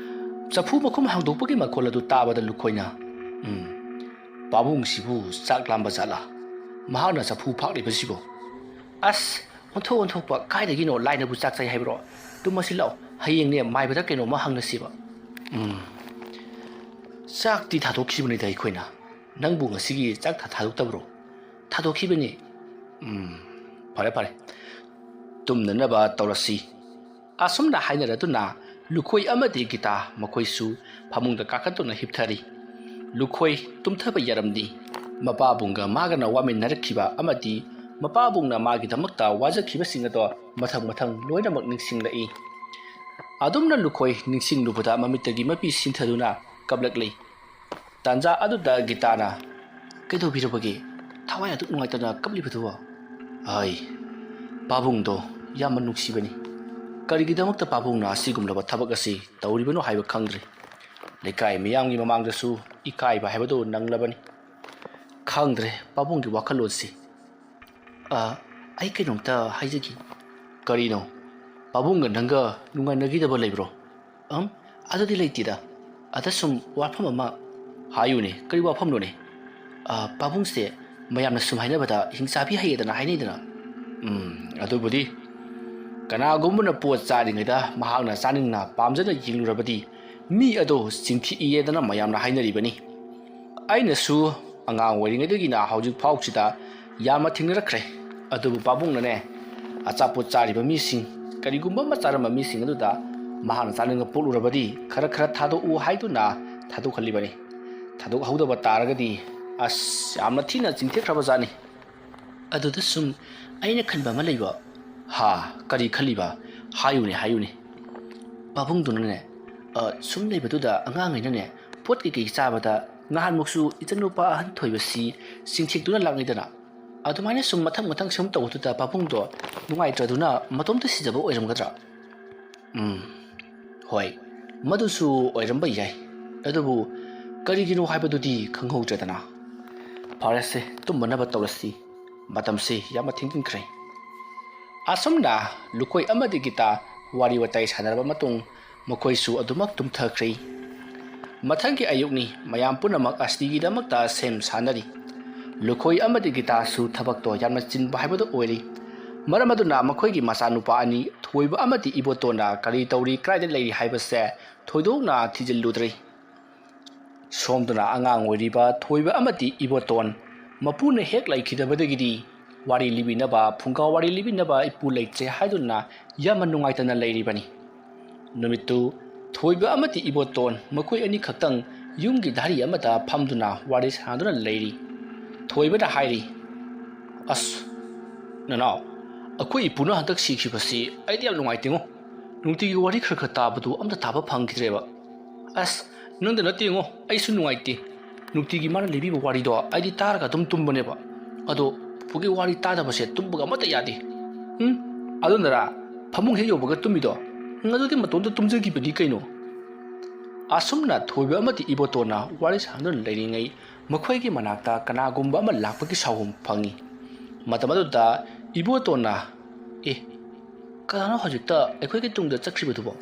ꯆꯐꯨ ꯃꯈꯨꯝ ꯍꯥꯡꯗꯣꯛꯄꯒꯤ ꯃꯈꯣꯜ ꯑꯗꯨ ꯇꯥꯕꯗ ꯂꯨꯈꯣꯏꯅ ꯄꯥꯕꯨꯡꯁꯤꯕꯨ ꯆꯥꯛ ꯂꯥꯝꯕ ꯖꯥꯠꯂꯥ ꯃꯍꯥꯛꯅ ꯆꯐꯨ ꯐꯥꯛꯂꯤꯕꯁꯤꯕꯨ ꯑꯣꯟꯊꯣꯛꯄ ꯀꯥꯏꯗꯒꯤꯅꯣ ꯂꯥꯏꯅꯕꯨ ꯆꯥꯛ ꯆꯥꯏ ꯍꯥꯏꯕ꯭ꯔꯣ ꯇꯨꯝꯃꯁꯤ ꯂꯥꯛꯑꯣ ꯍꯌꯦꯡꯅꯦ ꯃꯥꯏꯕꯗ ꯀꯩꯅꯣꯝꯃ ꯍꯪꯅꯁꯤꯕ ꯆꯥꯛꯇꯤ ꯊꯥꯗꯣꯛꯈꯤꯕꯅꯤꯗ ꯑꯩꯈꯣꯏꯅ ꯅꯪꯕꯨ ꯉꯁꯤꯒꯤ ꯆꯥꯛ ꯊꯥꯗꯣꯛꯇꯕ꯭ꯔꯣ ꯊꯥꯗꯣꯛꯈꯤꯕꯅꯤ ꯐꯔꯦ ꯇꯨꯝꯅꯅꯕ ꯇꯧꯔꯁꯤ ꯑꯁꯨꯝꯅ ꯍꯥꯏꯅꯔꯗꯨꯅ ꯂꯨꯈꯣꯏ ꯑꯃꯗꯤ ꯒꯤꯇꯥ ꯃꯈꯣꯏꯁꯨ ꯐꯃꯨꯡꯗ ꯀꯥꯈꯠꯇꯨꯅ ꯍꯤꯞꯊꯔꯤ ꯂꯨꯈꯣꯏ ꯇꯨꯝꯊꯕ ꯌꯥꯔꯝꯗꯤ ꯃꯄꯥꯕꯨꯡꯒ ꯃꯥꯒꯅ ꯋꯥꯃꯤꯟꯅꯔꯛꯈꯤꯕ ꯑꯃꯗꯤ ꯃꯄꯥꯕꯨꯡꯅ ꯃꯥꯒꯤꯗꯃꯛꯇ ꯋꯥꯖꯈꯤꯕꯁꯤꯡ ꯑꯗꯣ ꯃꯊꯪ ꯂꯣꯏꯅꯃꯛ ꯅꯤꯡꯁꯤꯡꯂꯛꯏ ꯑꯗꯨꯝꯅ ꯂꯨꯈꯣꯏ ꯅꯤꯡꯁꯤꯡꯂꯨꯕꯗ ꯃꯃꯤꯠꯇꯒꯤ ꯃꯄꯤ ꯁꯤꯟꯊꯗꯨꯅ ꯀꯞꯂꯛꯂꯤ ꯇꯥꯟꯖꯥ ꯑꯗꯨꯗ ꯒꯤꯇꯥꯅ ꯀꯩꯗꯧꯕꯤꯔꯕꯒꯦ ꯊꯋꯥꯏ ꯑꯗꯨꯛ ꯅꯨꯡꯉꯥꯏꯇꯅ ꯀꯞꯂꯤꯕꯗꯨꯕꯣ ꯍꯥꯏ ꯄꯥꯕꯨꯡꯗꯣ ꯌꯥꯝꯅ ꯅꯨꯡꯁꯤꯕꯅꯤ ꯀꯔꯤꯒꯤꯗꯃꯛꯇ ꯄꯥꯕꯨꯡꯅ ꯑꯁꯤꯒꯨꯝꯂꯕ ꯊꯕꯛ ꯑꯁꯤ ꯇꯧꯔꯤꯕꯅꯣ ꯍꯥꯏꯕ ꯈꯪꯗ꯭ꯔꯤ ꯂꯩꯀꯥꯏ ꯃꯤꯌꯥꯝꯒꯤ ꯃꯃꯥꯡꯗꯁꯨ ꯏꯀꯥꯏꯕ ꯍꯥꯏꯕꯗꯨ ꯅꯪꯂꯕꯅꯤ ꯈꯪꯗ꯭ꯔꯦ ꯄꯥꯕꯨꯡꯒꯤ ꯋꯥꯈꯜꯂꯣꯟꯁꯤ ꯑꯩ ꯀꯩꯅꯣꯝꯇ ꯍꯥꯏꯖꯒꯦ ꯀꯔꯤꯅꯣ ꯄꯥꯕꯨꯡꯒ ꯅꯪꯒ ꯅꯨꯡꯉꯥꯏꯅꯈꯤꯗꯕ ꯂꯩꯕ꯭ꯔꯣ ꯑꯗꯨꯗꯤ ꯂꯩꯇꯦꯗ ꯑꯗ ꯁꯨꯝ ꯋꯥꯐꯝ ꯑꯃ ꯍꯥꯏꯌꯨꯅꯦ ꯀꯔꯤ ꯋꯥꯐꯝꯅꯣꯅꯦ ꯄꯥꯕꯨꯡꯁꯦ ꯃꯌꯥꯝꯅ ꯁꯨꯝ ꯍꯥꯏꯅꯕꯗ ꯍꯤꯡꯆꯥꯕꯤ ꯍꯩꯌꯦꯗꯅ ꯍꯥꯏꯅꯩꯗꯅ ꯑꯗꯨꯕꯨꯗꯤ ꯀꯅꯥꯒꯨꯝꯕꯅ ꯄꯣꯠ ꯆꯥꯔꯤꯉꯩꯗ ꯃꯍꯥꯛꯅ ꯆꯥꯅꯤꯡꯅ ꯄꯥꯝꯖꯅ ꯌꯦꯡꯂꯨꯔꯕꯗꯤ ꯃꯤ ꯑꯗꯣ ꯆꯤꯡꯊꯤꯑꯦꯗꯅ ꯃꯌꯥꯝꯅ ꯍꯥꯏꯅꯔꯤꯕꯅꯤ ꯑꯩꯅꯁꯨ ꯑꯉꯥꯡ ꯑꯣꯏꯔꯤꯉꯩꯗꯒꯤꯅ ꯍꯧꯖꯤꯛ ꯐꯥꯎꯁꯤꯗ ꯌꯥꯝꯅ ꯊꯦꯡꯅꯔꯛꯈ꯭ꯔꯦ ꯑꯗꯨꯕꯨ ꯄꯥꯕꯨꯡꯅꯅꯦ ꯑꯆꯥꯄꯣꯠ ꯆꯥꯔꯤꯕ ꯃꯤꯁꯤꯡ ꯀꯔꯤꯒꯨꯝꯕ ꯑꯃ ꯆꯥꯔꯝꯕ ꯃꯤꯁꯤꯡ ꯑꯗꯨꯗ ꯃꯍꯥꯛꯅ ꯆꯥꯅꯤꯡꯕ ꯄꯣꯛꯂꯨꯔꯕꯗꯤ ꯈꯔ ꯈꯔ ꯊꯥꯗꯣꯛꯎ ꯍꯥꯏꯗꯨꯅ ꯊꯥꯗꯣꯛꯍꯜꯂꯤꯕꯅꯤ ꯊꯥꯗꯣꯛꯍꯧꯗꯕ ꯇꯥꯔꯒꯗꯤ ꯑꯁ ꯌꯥꯝꯅ ꯊꯤꯅ ꯆꯤꯡꯊꯦꯛꯈ꯭ꯔꯕꯖꯥꯠꯅꯤ ꯑꯗꯨꯗ ꯁꯨꯝ ꯑꯩꯅ ꯈꯟꯕ ꯑꯃ ꯂꯩꯕ ꯀꯔꯤ ꯈꯜꯂꯤꯕ ꯍꯥꯏꯌꯨꯅꯦ ꯄꯥꯕꯨꯡꯗꯨꯅꯅꯦ ꯁꯨꯝ ꯂꯩꯕꯗꯨꯗ ꯑꯉꯥꯡꯉꯩꯅꯅꯦ ꯄꯣꯠ ꯀꯩꯀꯩ ꯆꯥꯕꯗ ꯅꯍꯥꯟꯃꯨꯛꯁꯨ ꯏꯆꯟꯅꯨꯄꯥ ꯑꯍꯟ ꯊꯣꯏꯕꯁꯤ ꯆꯤꯡꯊꯦꯛꯇꯨꯅ ꯂꯥꯛꯅꯩꯗꯅ ꯑꯗꯨꯃꯥꯏꯅ ꯁꯨꯝ ꯃꯊꯪ ꯁꯨꯝ ꯇꯧꯕꯗꯨꯗ ꯄꯥꯕꯨꯡꯗꯣ ꯅꯨꯡꯉꯥꯏꯇ꯭ꯔꯗꯨꯅ ꯃꯇꯣꯝꯇ ꯁꯤꯖꯕ ꯑꯣꯏꯔꯝꯒꯗ꯭ꯔꯥ ꯍꯣꯏ ꯃꯗꯨꯁꯨ ꯑꯣꯏꯔꯝꯕ ꯌꯥꯏ ꯑꯗꯨꯕꯨ ꯀꯔꯤꯒꯤꯅꯣ ꯍꯥꯏꯕꯗꯨꯗꯤ ꯈꯪꯍꯧꯗ꯭ꯔꯦꯗꯅ ꯐꯔꯦꯁꯦ ꯇꯨꯝꯃꯅꯕ ꯇꯧꯔꯁꯤ ꯃꯇꯝꯁꯤ ꯌꯥꯝꯅ ꯊꯦꯡꯖꯤꯟꯈ꯭ꯔꯦ ꯑꯁꯨꯝꯅ ꯂꯨꯀꯣꯏ ꯑꯃꯗꯤ ꯒꯤꯇꯥ ꯋꯥꯔꯤ ꯋꯥꯇꯥꯏ ꯁꯥꯟꯅꯔꯕ ꯃꯇꯨꯡ ꯃꯈꯣꯏꯁꯨ ꯑꯗꯨꯃꯛ ꯇꯨꯝꯊꯈ꯭ꯔꯦ ꯃꯊꯪꯒꯤ ꯑꯌꯨꯛꯅꯤ ꯃꯌꯥꯝ ꯄꯨꯝꯅꯃꯛ ꯑꯁꯇꯤꯒꯤꯗꯃꯛꯇ ꯁꯦꯝ ꯁꯥꯟꯅꯔꯤ ꯂꯨꯈꯣꯏ ꯑꯃꯗꯤ ꯒꯤꯇꯥꯁꯨ ꯊꯕꯛꯇꯣ ꯌꯥꯝꯅ ꯆꯤꯟꯕ ꯍꯥꯏꯕꯗꯨ ꯑꯣꯏꯔꯤ ꯃꯔꯝ ꯑꯗꯨꯅ ꯃꯈꯣꯏꯒꯤ ꯃꯆꯥꯅꯨꯄꯥ ꯑꯅꯤ ꯊꯣꯏꯕ ꯑꯃꯗꯤ ꯏꯕꯣꯇꯣꯟꯅ ꯀꯔꯤ ꯇꯧꯔꯤ ꯀꯗꯥꯏꯗ ꯂꯩꯔꯤ ꯍꯥꯏꯕꯁꯦ ꯊꯣꯏꯗꯣꯛꯅ ꯊꯤꯖꯤꯜꯂꯨꯗ꯭ꯔꯤ ꯁꯣꯝꯗꯅ ꯑꯉꯥꯡ ꯑꯣꯏꯔꯤꯕ ꯊꯣꯏꯕ ꯑꯃꯗꯤ ꯏꯕꯣꯇꯣꯟ ꯃꯄꯨꯅ ꯍꯦꯛ ꯂꯩꯈꯤꯗꯕꯗꯒꯤꯗꯤ ꯋꯥꯔꯤ ꯂꯤꯕꯤꯅꯕ ꯐꯨꯡꯒꯥ ꯋꯥꯔꯤ ꯂꯤꯕꯤꯅꯕ ꯏꯄꯨ ꯂꯩꯇ꯭ꯔꯦ ꯍꯥꯏꯗꯨꯅ ꯌꯥꯝꯅ ꯅꯨꯡꯉꯥꯏꯇꯅ ꯂꯩꯔꯤꯕꯅꯤ ꯅꯨꯃꯤꯠꯇꯨ ꯊꯣꯏꯕ ꯑꯃꯗꯤ ꯏꯕꯣꯇꯣꯟ ꯃꯈꯣꯏ ꯑꯅꯤ ꯈꯛꯇꯪ ꯌꯨꯝꯒꯤ ꯙꯥꯔꯤ ꯑꯃꯗ ꯐꯝꯗꯨꯅ ꯋꯥꯔꯤ ꯁꯥꯅꯗꯨꯅ ꯂꯩꯔꯤ ꯊꯣꯏꯕꯅ ꯍꯥꯏꯔꯤ ꯑꯁ ꯅꯅꯥꯎ ꯑꯩꯈꯣꯏ ꯏꯄꯨꯅ ꯍꯟꯗꯛ ꯁꯤꯈꯤꯕꯁꯤ ꯑꯩꯗꯤ ꯌꯥꯝ ꯅꯨꯡꯉꯥꯏꯇꯦꯉꯣ ꯅꯨꯡꯇꯤꯒꯤ ꯋꯥꯔꯤ ꯈꯔ ꯇꯥꯕꯗꯨ ꯑꯝꯇ ꯇꯥꯕ ꯐꯪꯈꯤꯗ꯭ꯔꯦꯕ ꯑꯁ ꯅꯪꯗ ꯅꯠꯇꯦꯉꯣ ꯑꯩꯁꯨ ꯅꯨꯡꯉꯥꯏꯇꯦ ꯅꯨꯡꯇꯤꯒꯤ ꯃꯥꯅ ꯂꯤꯕꯤꯕ ꯋꯥꯔꯤꯗꯣ ꯑꯩꯗꯤ ꯇꯥꯔꯒ ꯑꯗꯨꯝ ꯇꯨꯝꯕꯅꯦꯕ ꯑꯗꯣ ꯄꯨꯒꯤ ꯋꯥꯔꯤ ꯇꯥꯗꯕꯁꯦ ꯇꯨꯝꯕꯒ ꯑꯃꯠꯇ ꯌꯥꯗꯦ ꯑꯗꯨꯅꯔꯥ ꯐꯃꯨꯡ ꯍꯦꯛ ꯌꯧꯕꯒ ꯇꯨꯝꯃꯤꯗꯣ ꯑꯗꯨꯗꯤ ꯃꯇꯣꯝꯇ ꯇꯨꯝꯖꯈꯤꯕꯅꯤ ꯀꯩꯅꯣ ꯑꯁꯨꯝꯅ ꯊꯣꯏꯕ ꯑꯃꯗꯤ ꯏꯕꯣꯇꯣꯟꯅ ꯋꯥꯔꯤ ꯁꯥꯟꯅꯗꯨꯅ ꯂꯩꯔꯤꯉꯩ ꯃꯈꯣꯏꯒꯤ ꯃꯅꯥꯛꯇ ꯀꯅꯥꯒꯨꯝꯕ ꯑꯃ ꯂꯥꯛꯄꯒꯤ ꯁꯥꯎꯍꯨꯝ ꯐꯪꯉꯤ ꯃꯇꯝ ꯑꯗꯨꯗ ꯏꯕꯣꯇꯣꯟꯅ ꯀꯅꯥꯅꯣ ꯍꯧꯖꯤꯛꯇ ꯑꯩꯈꯣꯏꯒꯤ ꯇꯨꯡꯗ ꯆꯠꯈ꯭ꯔꯤꯕꯗꯨꯕꯣ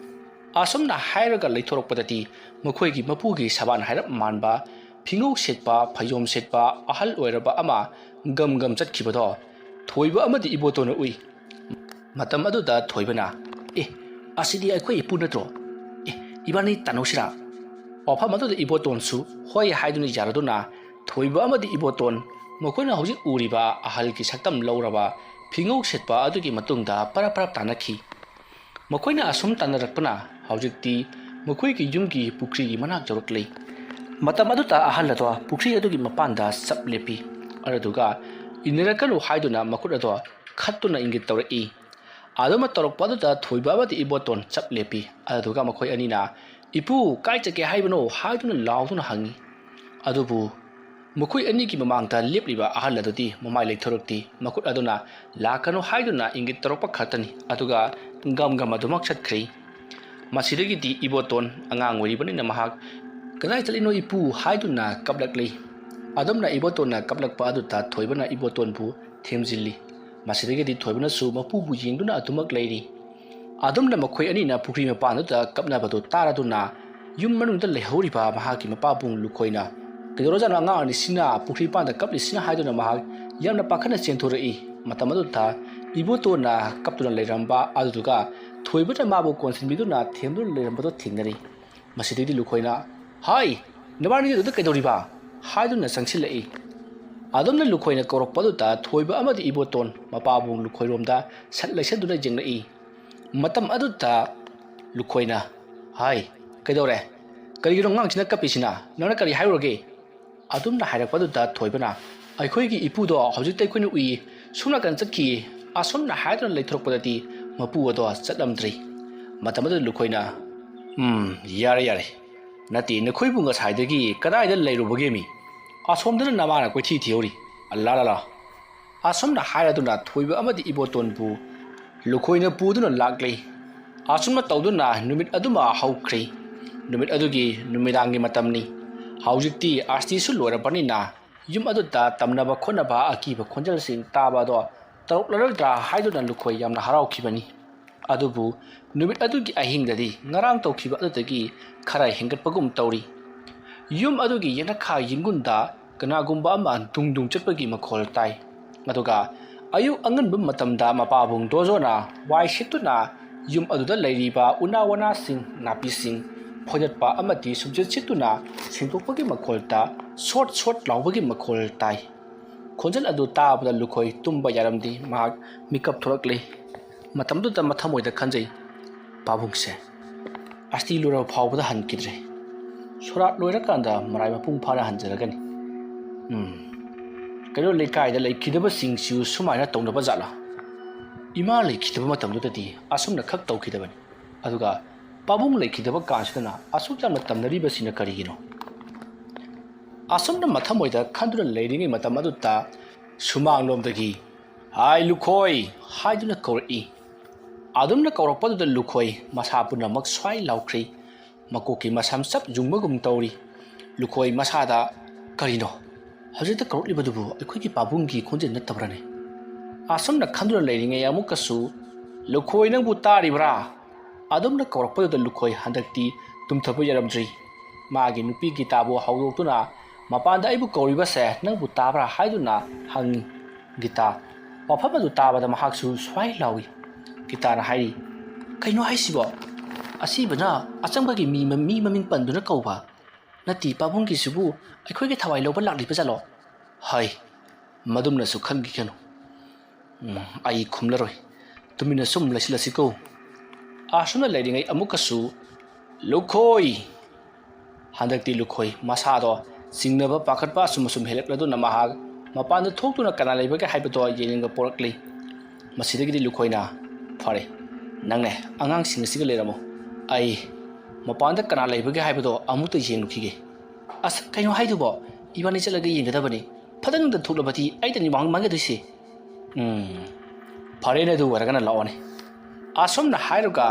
ꯑꯁꯨꯝꯅ ꯍꯥꯏꯔꯒ ꯂꯩꯊꯣꯔꯛꯄꯗꯗꯤ ꯃꯈꯣꯏꯒꯤ ꯃꯄꯨꯒꯤ ꯁꯕꯥꯟ ꯍꯥꯏꯔꯞ ꯃꯥꯟꯕ ꯐꯤꯉꯧ ꯁꯦꯠꯄ ꯐꯩꯖꯣꯝ ꯁꯦꯠꯄ ꯑꯍꯜ ꯑꯣꯏꯔꯕ ꯑꯃ ꯒꯝ ꯆꯠꯈꯤꯕꯗꯣ ꯊꯣꯏꯕ ꯑꯃꯗꯤ ꯏꯕꯣꯇꯣꯟꯅ ꯎꯏ ꯃꯇꯝ ꯑꯗꯨꯗ ꯊꯣꯏꯕꯅ ꯑꯁꯤꯗꯤ ꯑꯩꯈꯣꯏ ꯏꯄꯨ ꯅꯠꯇ꯭ꯔꯣ ꯏꯕꯥꯅꯤ ꯇꯥꯟꯅꯧꯁꯤꯔꯥ ꯋꯥꯐꯝ ꯑꯗꯨꯗ ꯏꯕꯣꯇꯣꯟꯁꯨ ꯍꯣꯏ ꯍꯥꯏꯗꯨꯅ ꯌꯥꯔꯗꯨꯅ ꯊꯣꯏꯕ ꯑꯃꯗꯤ ꯏꯕꯣꯇꯣꯟ ꯃꯈꯣꯏꯅ ꯍꯧꯖꯤꯛ ꯎꯔꯤꯕ ꯑꯍꯜꯒꯤ ꯁꯛꯇꯝ ꯂꯧꯔꯕ ꯐꯤꯉꯧ ꯁꯦꯠꯄ ꯑꯗꯨꯒꯤ ꯃꯇꯨꯡꯗ ꯄꯔꯞ ꯇꯥꯟꯅꯈꯤ ꯃꯈꯣꯏꯅ ꯑꯁꯨꯝ ꯇꯥꯟꯅꯔꯛꯄꯅ ꯍꯧꯖꯤꯛꯇꯤ ꯃꯈꯣꯏꯒꯤ ꯌꯨꯝꯒꯤ ꯄꯨꯈ꯭ꯔꯤꯒꯤ ꯃꯅꯥꯛ ꯌꯧꯔꯛꯂꯤ ꯃꯇꯝ ꯑꯗꯨꯗ ꯑꯍꯜ ꯑꯗꯣ ꯄꯨꯈ꯭ꯔꯤ ꯑꯗꯨꯒꯤ ꯃꯄꯥꯟꯗ ꯆꯞ ꯂꯦꯞꯄꯤ ꯑꯗꯨꯒ ꯏꯟꯅꯔꯛꯀꯅꯨ ꯍꯥꯏꯗꯨꯅ ꯃꯈꯨꯠ ꯑꯗꯣ ꯈꯠꯇꯨꯅ ꯏꯪꯒꯤꯠ ꯇꯧꯔꯛꯏ ꯑꯗꯨꯃ ꯇꯧꯔꯛꯄ ꯑꯗꯨꯗ ꯊꯣꯏꯕ ꯑꯃꯗꯤ ꯏꯕꯣꯇꯣꯟ ꯆꯞ ꯂꯦꯞꯄꯤ ꯑꯗꯨꯒ ꯃꯈꯣꯏ ꯑꯅꯤꯅ ꯏꯄꯨ ꯀꯥꯏ ꯆꯠꯀꯦ ꯍꯥꯏꯕꯅꯣ ꯍꯥꯏꯗꯨꯅ ꯂꯥꯎꯗꯨꯅ ꯍꯪꯉꯤ ꯑꯗꯨꯕꯨ ꯃꯈꯣꯏ ꯑꯅꯤꯒꯤ ꯃꯃꯥꯡꯗ ꯂꯦꯞꯂꯤꯕ ꯑꯍꯜ ꯑꯗꯨꯗꯤ ꯃꯃꯥꯏ ꯂꯩꯊꯣꯔꯛꯇꯤ ꯃꯈꯨꯠ ꯑꯗꯨꯅ ꯂꯥꯛꯀꯅꯨ ꯍꯥꯏꯗꯨꯅ ꯏꯪꯒꯤꯠ ꯇꯧꯔꯛꯄ ꯈꯛꯇꯅꯤ ꯑꯗꯨꯒ ꯒꯝ ꯑꯗꯨꯃꯛ ꯆꯠꯈ꯭ꯔꯦ ꯃꯁꯤꯗꯒꯤꯗꯤ ꯏꯕꯣꯇꯣꯟ ꯑꯉꯥꯡ ꯑꯣꯏꯔꯤꯕꯅꯤꯅ ꯃꯍꯥꯛ ꯀꯗꯥꯏ ꯆꯠꯂꯤꯅꯣ ꯏꯄꯨ ꯍꯥꯏꯗꯨꯅ ꯀꯞꯂꯛꯂꯤ ꯑꯗꯨꯝꯅ ꯏꯕꯣꯇꯣꯟꯅ ꯀꯞꯂꯛꯄ ꯑꯗꯨꯗ ꯊꯣꯏꯕꯅ ꯏꯕꯣꯇꯣꯟꯕꯨ ꯊꯦꯝꯖꯤꯜꯂꯤ ꯃꯁꯤꯗꯒꯤꯗꯤ ꯊꯣꯏꯕꯅꯁꯨ ꯃꯄꯨꯕꯨ ꯌꯦꯡꯗꯨꯅ ꯑꯗꯨꯃꯛ ꯂꯩꯔꯤ ꯑꯗꯨꯝꯅ ꯃꯈꯣꯏ ꯑꯅꯤꯅ ꯄꯨꯈ꯭ꯔꯤ ꯃꯄꯥꯟꯗꯨꯗ ꯀꯞꯅꯕꯗꯨ ꯇꯥꯔꯗꯨꯅ ꯌꯨꯝ ꯃꯅꯨꯡꯗ ꯂꯩꯍꯧꯔꯤꯕ ꯃꯍꯥꯛꯀꯤ ꯃꯄꯥꯕꯨꯡ ꯂꯨꯈꯣꯏꯅ ꯀꯩꯗꯧꯔꯖꯥꯠꯅꯣ ꯑꯉꯥꯡ ꯑꯅꯤꯁꯤꯅ ꯄꯨꯈ꯭ꯔꯤ ꯃꯄꯥꯟꯗ ꯀꯞꯂꯤꯁꯤꯅ ꯍꯥꯏꯗꯨꯅ ꯃꯍꯥꯛ ꯌꯥꯝꯅ ꯄꯥꯈꯠꯅ ꯆꯦꯟꯊꯣꯔꯛꯏ ꯃꯇꯝ ꯑꯗꯨꯗ ꯏꯕꯣꯇꯣꯟꯅ ꯀꯞꯇꯨꯅ ꯂꯩꯔꯝꯕ ꯑꯗꯨꯗꯨꯒ ꯊꯣꯏꯕꯅ ꯃꯥꯕꯨ ꯀꯣꯟꯁꯤꯟꯕꯤꯗꯨꯅ ꯊꯦꯝꯗꯨꯅ ꯂꯩꯔꯝꯕꯗꯨ ꯊꯦꯡꯅꯔꯤ ꯃꯁꯤꯗꯩꯗꯤ ꯂꯨꯈꯣꯏꯅ ꯍꯥꯏ ꯅꯕꯥꯅꯤ ꯑꯗꯨꯗ ꯀꯩꯗꯧꯔꯤꯕ ꯍꯥꯏꯗꯨꯅ ꯆꯪꯁꯤꯜꯂꯛꯏ ꯑꯗꯨꯝꯅ ꯂꯨꯈꯣꯏꯅ ꯀꯧꯔꯛꯄ ꯑꯗꯨꯗ ꯊꯣꯏꯕ ꯑꯃꯗꯤ ꯏꯕꯣꯇꯣꯟ ꯃꯄꯥꯕꯨꯡ ꯂꯨꯈꯣꯏꯔꯣꯝꯗ ꯁꯠ ꯂꯩꯁꯟꯗꯨꯅ ꯌꯦꯡꯂꯛꯏ ꯃꯇꯝ ꯑꯗꯨꯗ ꯂꯨꯈꯣꯏꯅ ꯍꯥꯏ ꯀꯩꯗꯧꯔꯦ ꯀꯔꯤꯒꯤꯅꯣ ꯑꯉꯥꯡꯁꯤꯅ ꯀꯞꯄꯤꯁꯤꯅ ꯅꯪꯅ ꯀꯔꯤ ꯍꯥꯏꯔꯨꯔꯒꯦ ꯑꯗꯨꯝꯅ ꯍꯥꯏꯔꯛꯄꯗꯨꯗ ꯊꯣꯏꯕꯅ ꯑꯩꯈꯣꯏꯒꯤ ꯏꯄꯨꯗꯣ ꯍꯧꯖꯤꯛꯇ ꯑꯩꯈꯣꯏꯅ ꯎꯏꯌꯦ ꯁꯣꯝ ꯅꯥꯀꯟ ꯆꯠꯈꯤꯌꯦ ꯑꯁꯨꯝꯅ ꯍꯥꯏꯗꯨꯅ ꯂꯩꯊꯣꯔꯛꯄꯗꯗꯤ ꯃꯄꯨ ꯑꯗꯣ ꯆꯠꯂꯝꯗ꯭ꯔꯤ ꯃꯇꯝ ꯑꯗꯨꯗ ꯂꯨꯈꯣꯏꯅ ꯌꯥꯔꯦ Nati nakhoi bunga saidagi kadai da leirubage mi asomdana namana koithi theory alla la la asomna hayaduna thoiba amadi iboton bu lukhoina puduna laklei asomna tawduna numit aduma haukhri numit adugi numidangi matamni haujikti asti su lora panina yum aduta tamnaba khonaba akiba khonjal sing taba do tarok laradra haiduna lukhoi yamna harau khibani adubu numit adugi ahingdadi ngarang tawkhiba adutagi khara hengatpagum tawri yum adugi yana kha yingunda kanagumba ama tungdung chatpagi makhol tai aduga ayu anganba matamda mapabung dozona wai shituna yum aduda leiriba una wana sing napi sing phojatpa amati subjet chituna singtokpagi makholta short laubagi makhol tai khonjal adu tabda lukhoi tumba yaramdi mahak mikap thorakle matamduda mathamoida khanjai pabungse asti lura phawbada hankidre sorat loirakanda marai mapung phara hanjaragani kayo lekai da leikidaba singsiu sumaina tongnaba jala ima leikidaba matamdudadi asumna khak tawkhidabani aduga pabung leikidaba kansidana asukjamna tamnariba sina karigino asumna mathamoida khanduna leiringi matam adutta sumanglomdagi hai lukhoi haiduna kawri adumna kawrakpaduda lukhoi masapuna mak swai laukhri makoki masam sap jungbagum tawri lukhoi masada karino hajita kawrlibadubu aikhoigi pabungi khonje nattabrane asumna khanduna leiringe amukasu lukhoi nangbu taribra adumna kawrakpaduda lukhoi handakti tumthabu yaramdri magi nupi gitabu hawdoktuna mapanda aibu kawriba se nangbu tabra haiduna hang gita wafamadu tabada mahaksu swai lawi kitana hairi kaino haisibo asibana achambagi mi maming panduna kauba nati pabungki subu aikhoigi thawai loba lakli pajalo hai madumna su khangi keno ai khumlaroi tumina sum lasilasiko asuna leiringai amukasu lukhoi handakti lukhoi masado singnaba pakhatpa sum helaknadu namahag mapanda thoktuna kana leibage haibado yeninga porakli masidagi lukhoina fare nangne angang singsiga leramo ai mapanda kana leibage haibado amuta yenglukhige as kaino haidubo ibani chalaga yengadabani fadanungda thoklabati aidani mangedisi fare ne du waragana laone asomna hairuga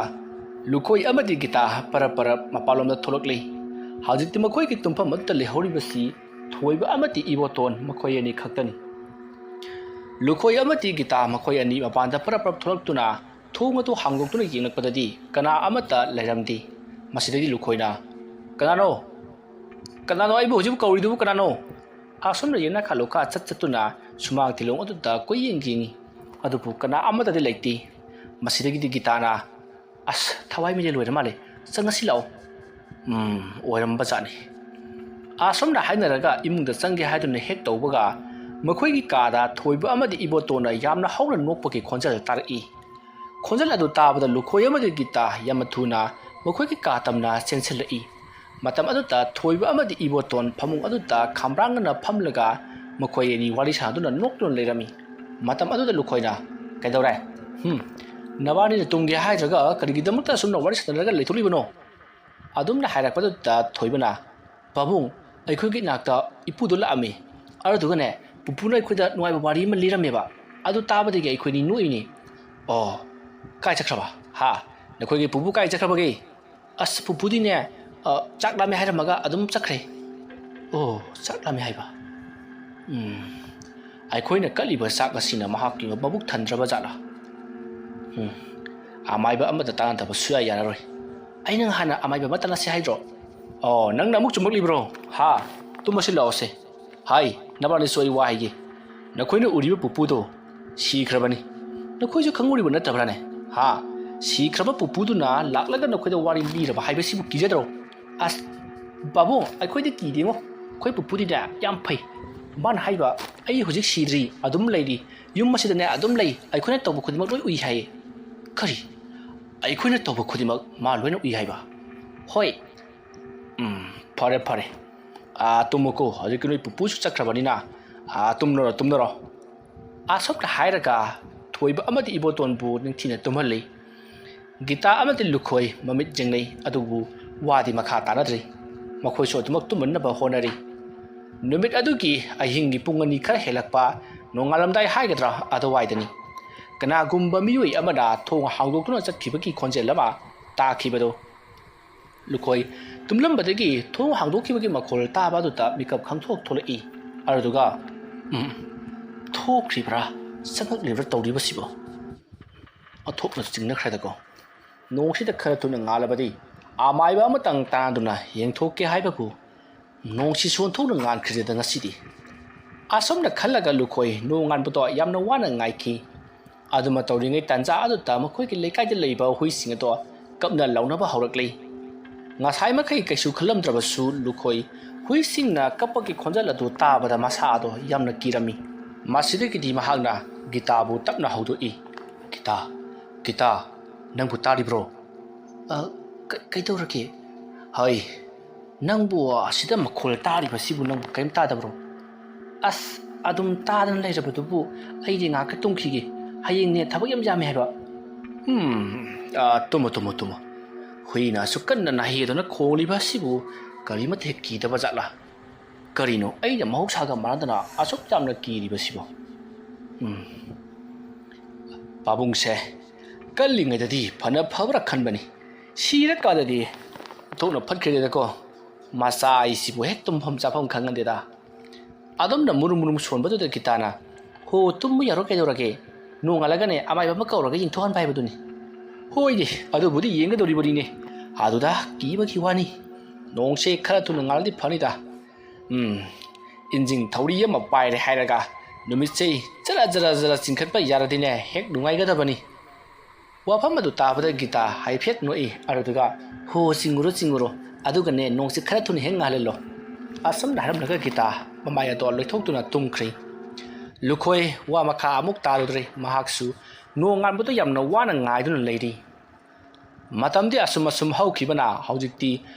lukhoi amadi gita para mapalomda tholokli hajikti makhoi ki tumpa matta lehoribasi thoiba amati iboton makhoi ani khaktani lukhoi amati gita makhoi ani mapanda parap tholaktuna thongatu hangdoktuna yengakpadadi kana amata leiramdi masidagi lukhoina kanano aibu hujib kawridu kanano asomna yena khaloka chatchatuna sumang tilong aduta koyengingi adupu kana amata de leiti masidagi gitana as thawai mi loira male changasi lao oiramba jani asomna hainaraga imungda change haiduna hek tawbaga makhoigi kada thoiba amadi ibotona yamna hauna nokpaki khonjal tarki khonjal adu tabada lukhoi amadi gita yamathuna makhoigi ka tamna senselai matam adu ta thoiba amadi iboton phamung adu ta khamrangna phamlaga makhoi ni wari saduna nokton leirami matam adu da lukhoina kaidore nabani tungge haijaga karigidamta sumna wari sadaraga leithulibano adumna hairakpadu ta thoibana pabung aikhoigi nakta ipudu laami aradugane pupuna aikhoida nuai babari ma lirameba adu tabadagi aikhoini nuini kai chakraba ha nakhoigi pupu kai chakrabage as pupudi ne chaklami hairamaga adum chakre chaklami haiba aikhoina kaliba sakasina mahakki babuk thandraba jala amaiba amada tanantaba suya yararoi aina hana amaiba matana se haidro nang namuk chumuk libro ha tumasi laose hai nabani soi waige nakhoina uriba pupudo sikhrabani nakhoisu khanguri bana tabrane ha sikhraba pupudu na laklaga nakhoida wari liraba haiba sibu kijadro as babu aikhoida kidemo khoi pupudi da yam phai ban haiba ai hujik sidri adum leidi yum masida ne adum lei aikhoina tawbu khudmak loi ui hai kari aikhoina tawbu khudimak ma loina ui haiba hoi fare tumuko hajik noi pupusu chakrabanina tumnoro asopna hairaga thoiba amadi iboton bu ningthina tumhalli gita amadi lukhoi mamit jengnei adubu wadi makha tanadri ꯃꯈꯣꯏꯁꯨ ꯑꯗꯨꯃꯛ ꯇꯨꯝꯃꯟꯅꯕ ꯍꯣꯠꯅꯔꯤ ꯅꯨꯃꯤꯠ ꯑꯗꯨꯒꯤ ꯑꯍꯤꯡꯒꯤ ꯄꯨꯡ 2 ꯈꯔ ꯍꯦꯜꯂꯛꯄ ꯅꯣꯡꯉꯥꯜꯂꯝꯗꯥꯏ ꯍꯥꯏꯒꯗ꯭ꯔꯥ ꯑꯗꯨꯋꯥꯏꯗꯅꯤ ꯀꯅꯥꯒꯨꯝꯕ ꯃꯤꯑꯣꯏ ꯑꯃꯅ ꯊꯣꯡ ꯍꯥꯡꯗꯣꯛꯇꯨꯅ ꯆꯠꯈꯤꯕꯒꯤ ꯈꯣꯟꯖꯦꯜ ꯑꯃ ꯇꯥꯈꯤꯕꯗꯣ ꯂꯨꯈꯣꯏ ꯇꯨꯝꯂꯝꯕꯗꯒꯤ ꯊꯣꯡ ꯍꯥꯡꯗꯣꯛꯈꯤꯕꯒꯤ ꯃꯈꯣꯜ ꯇꯥꯕ ꯑꯗꯨꯗ ꯃꯤꯀꯞ ꯈꯪꯊꯣꯛ ꯊꯣꯛꯂꯛꯏ ꯑꯗꯨꯒ ꯊꯣꯛꯈ꯭ꯔꯤꯕ꯭ꯔꯥ ꯆꯪꯉꯛꯂꯤꯕ꯭ꯔꯥ ꯇꯧꯔꯤꯕꯁꯤꯕꯣ ꯑꯊꯣꯛꯅ ꯆꯤꯡꯅꯈ꯭ꯔꯗꯀꯣ ꯅꯣꯡꯁꯤꯗ ꯈꯔ ꯊꯨꯅ ꯉꯥꯜꯂꯕꯗꯤ ꯑꯃꯥꯏꯕ ꯑꯃꯇꯪ ꯇꯥꯟꯗꯨꯅ ꯌꯦꯡꯊꯣꯛꯀꯦ ꯍꯥꯏꯕꯕꯨ ꯅꯣꯡꯁꯤ ꯁꯣꯟꯊꯣꯛꯅ ꯉꯥꯟꯈ꯭ꯔꯤꯗ ꯉꯁꯤꯗꯤ ꯑꯁꯣꯝꯅ ꯈꯜꯂꯒ ꯂꯨꯈꯣꯏ ꯅꯣꯡ ꯉꯥꯟꯕꯗꯣ ꯌꯥꯝꯅ ꯋꯥꯅ ꯉꯥꯏꯈꯤ ꯑꯗꯨꯃ ꯇꯧꯔꯤꯉꯩ ꯇꯥꯟꯖꯥ ꯑꯗꯨꯗ ꯃꯈꯣꯏꯒꯤ ꯂꯩꯀꯥꯏꯗ ꯂꯩꯕ ꯍꯨꯏꯁꯤꯡ ꯑꯗꯣ ꯀꯞꯅ ꯂꯥꯎꯅꯕ ꯍꯧꯔꯛꯂꯤ ꯉꯁꯥꯏ ꯃꯈꯩ ꯀꯩꯁꯨ ꯈꯜꯂꯝꯗ꯭ꯔꯕꯁꯨ ꯂꯨꯈꯣꯏ ꯍꯨꯏꯁꯤꯡꯅ ꯀꯞꯄꯒꯤ ꯈꯣꯟꯖꯦꯜ ꯑꯗꯨ ꯇꯥꯕꯗ ꯃꯁꯥꯗꯣ ꯌꯥꯝꯅ ꯀꯤꯔꯝꯃꯤ ꯃꯁꯤꯗꯒꯤꯗꯤ ꯃꯍꯥꯛꯅ ꯒꯤꯇꯥꯕꯨ ꯇꯞꯅ ꯍꯧꯗꯣꯛꯏ ꯒꯤꯇꯥ ꯅꯪꯕꯨ ꯇꯥꯔꯤꯕ꯭ꯔꯣ ꯀꯩꯗꯧꯔꯒꯦ ꯍꯣꯏ ꯅꯪꯕꯨ ꯑꯁꯤꯗ ꯃꯈꯣꯜ ꯇꯥꯔꯤꯕꯁꯤꯕꯨ ꯅꯪꯕꯨ ꯀꯔꯤꯝ ꯇꯥꯗꯕ꯭ꯔꯣ ꯑꯁ ꯑꯗꯨꯝ ꯇꯥꯗꯅ ꯂꯩꯔꯕꯗꯨꯕꯨ ꯑꯩꯗꯤ ꯉꯥꯏꯍꯥꯛꯇ ꯇꯨꯝꯈꯤꯒꯦ ꯍꯌꯦꯡꯅꯦ ꯊꯕꯛ ꯌꯥꯝ ꯌꯥꯝꯃꯦ ꯍꯥꯏꯕ ꯇꯨꯝꯃꯣ ꯍꯨꯏꯅ ꯑꯁꯨꯛ ꯀꯟꯅ ꯅꯥꯍꯦꯗꯨꯅ ꯈꯣꯡꯂꯤꯕ ꯑꯁꯤꯕꯨ ꯀꯔꯤꯃꯠꯇ ꯍꯦꯛ ꯀꯤꯗꯕ ꯖꯥꯠꯂꯥ ꯀꯔꯤꯅꯣ ꯑꯩꯅ ꯃꯍꯧꯁꯥꯒ ꯃꯥꯟꯅꯗꯅ ꯑꯁꯨꯛ ꯌꯥꯝꯅ ꯀꯤꯔꯤꯕꯁꯤꯕꯣ ꯄꯥꯕꯨꯡꯁꯦ ꯀꯜꯂꯤꯉꯩꯗꯗꯤ ꯐꯅ ꯐꯕ꯭ꯔꯥ ꯈꯟꯕꯅꯤ ꯁꯤꯔꯀꯥꯟꯗꯗꯤ ꯊꯣꯛꯅ ꯐꯠꯈ꯭ꯔꯦꯗꯀꯣ ꯃꯆꯥ ꯑꯩꯁꯤꯕꯨ ꯍꯦꯛ ꯇꯨꯝꯐꯝ ꯆꯥꯐꯝ ꯈꯪꯍꯟꯗꯦꯗ ꯑꯗꯨꯝꯅ ꯃꯨꯔꯨꯝ ꯁꯣꯟꯕꯗꯨꯗ ꯒꯤꯇꯥꯅ ꯍꯣ ꯇꯨꯝꯕ ꯌꯥꯔꯣ ꯀꯩꯗꯧꯔꯒꯦ ꯅꯣꯡꯉꯥꯜꯂꯒꯅꯦ ꯑꯃꯥꯏꯕ ꯑꯃ ꯀꯧꯔꯒ ꯌꯦꯡꯊꯣꯛꯍꯟꯕ ꯍꯥꯏꯕꯗꯨꯅꯤ ꯍꯣꯏꯅꯦ ꯑꯗꯨꯕꯨꯗꯤ ꯌꯦꯡꯒꯗꯧꯔꯤꯕꯅꯤꯅꯦ ꯑꯗꯨꯗ ꯀꯤꯕꯒꯤ ꯋꯥꯅꯤ ꯅꯣꯡꯁꯦ ꯈꯔ ꯊꯨꯅ ꯉꯥꯜꯂꯗꯤ ꯐꯅꯤꯗ ꯏꯟꯖꯤꯟ ꯊꯧꯔꯤ ꯑꯃ ꯄꯥꯏꯔꯦ ꯍꯥꯏꯔꯒ ꯅꯨꯃꯤꯠꯁꯦ ꯖꯔ ꯆꯤꯡꯈꯠꯄ ꯌꯥꯔꯗꯤꯅꯦ ꯍꯦꯛ ꯅꯨꯡꯉꯥꯏꯒꯗꯕꯅꯤ ꯋꯥꯐꯝ ꯑꯗꯨ ꯇꯥꯕꯗ ꯒꯤꯇꯥ ꯍꯥꯏꯐꯦꯠ ꯅꯣꯛꯏ ꯑꯗꯨꯒ ꯍꯣ ꯆꯤꯡꯉꯨꯔꯣ ꯑꯗꯨꯒꯅꯦ ꯅꯣꯡꯁꯦ ꯈꯔ ꯊꯨꯅ ꯍꯦꯛ ꯉꯥꯜꯍꯜꯂꯣ ꯑꯁꯨꯝꯅ ꯍꯥꯏꯔꯝꯂꯒ ꯒꯤꯇꯥ ꯃꯃꯥꯏ ꯑꯗꯣ ꯂꯣꯏꯊꯣꯛꯇꯨꯅ ꯇꯨꯝꯈ꯭ꯔꯤ ꯂꯨꯈꯣꯏ ꯋꯥ ꯃꯈꯥ ꯑꯃꯨꯛ ꯇꯥꯔꯨꯗ꯭ꯔꯦ ꯃꯍꯥꯛꯁꯨ ꯅꯣꯡ ꯉꯥꯟꯕꯗꯣ ꯌꯥꯝꯅ ꯋꯥꯅ ꯉꯥꯏꯗꯨꯅ ꯂꯩꯔꯤ ꯃꯇꯝꯗꯤ ꯑꯁꯨꯝ ꯍꯧꯈꯤꯕꯅ ꯍꯧꯖꯤꯛꯇꯤ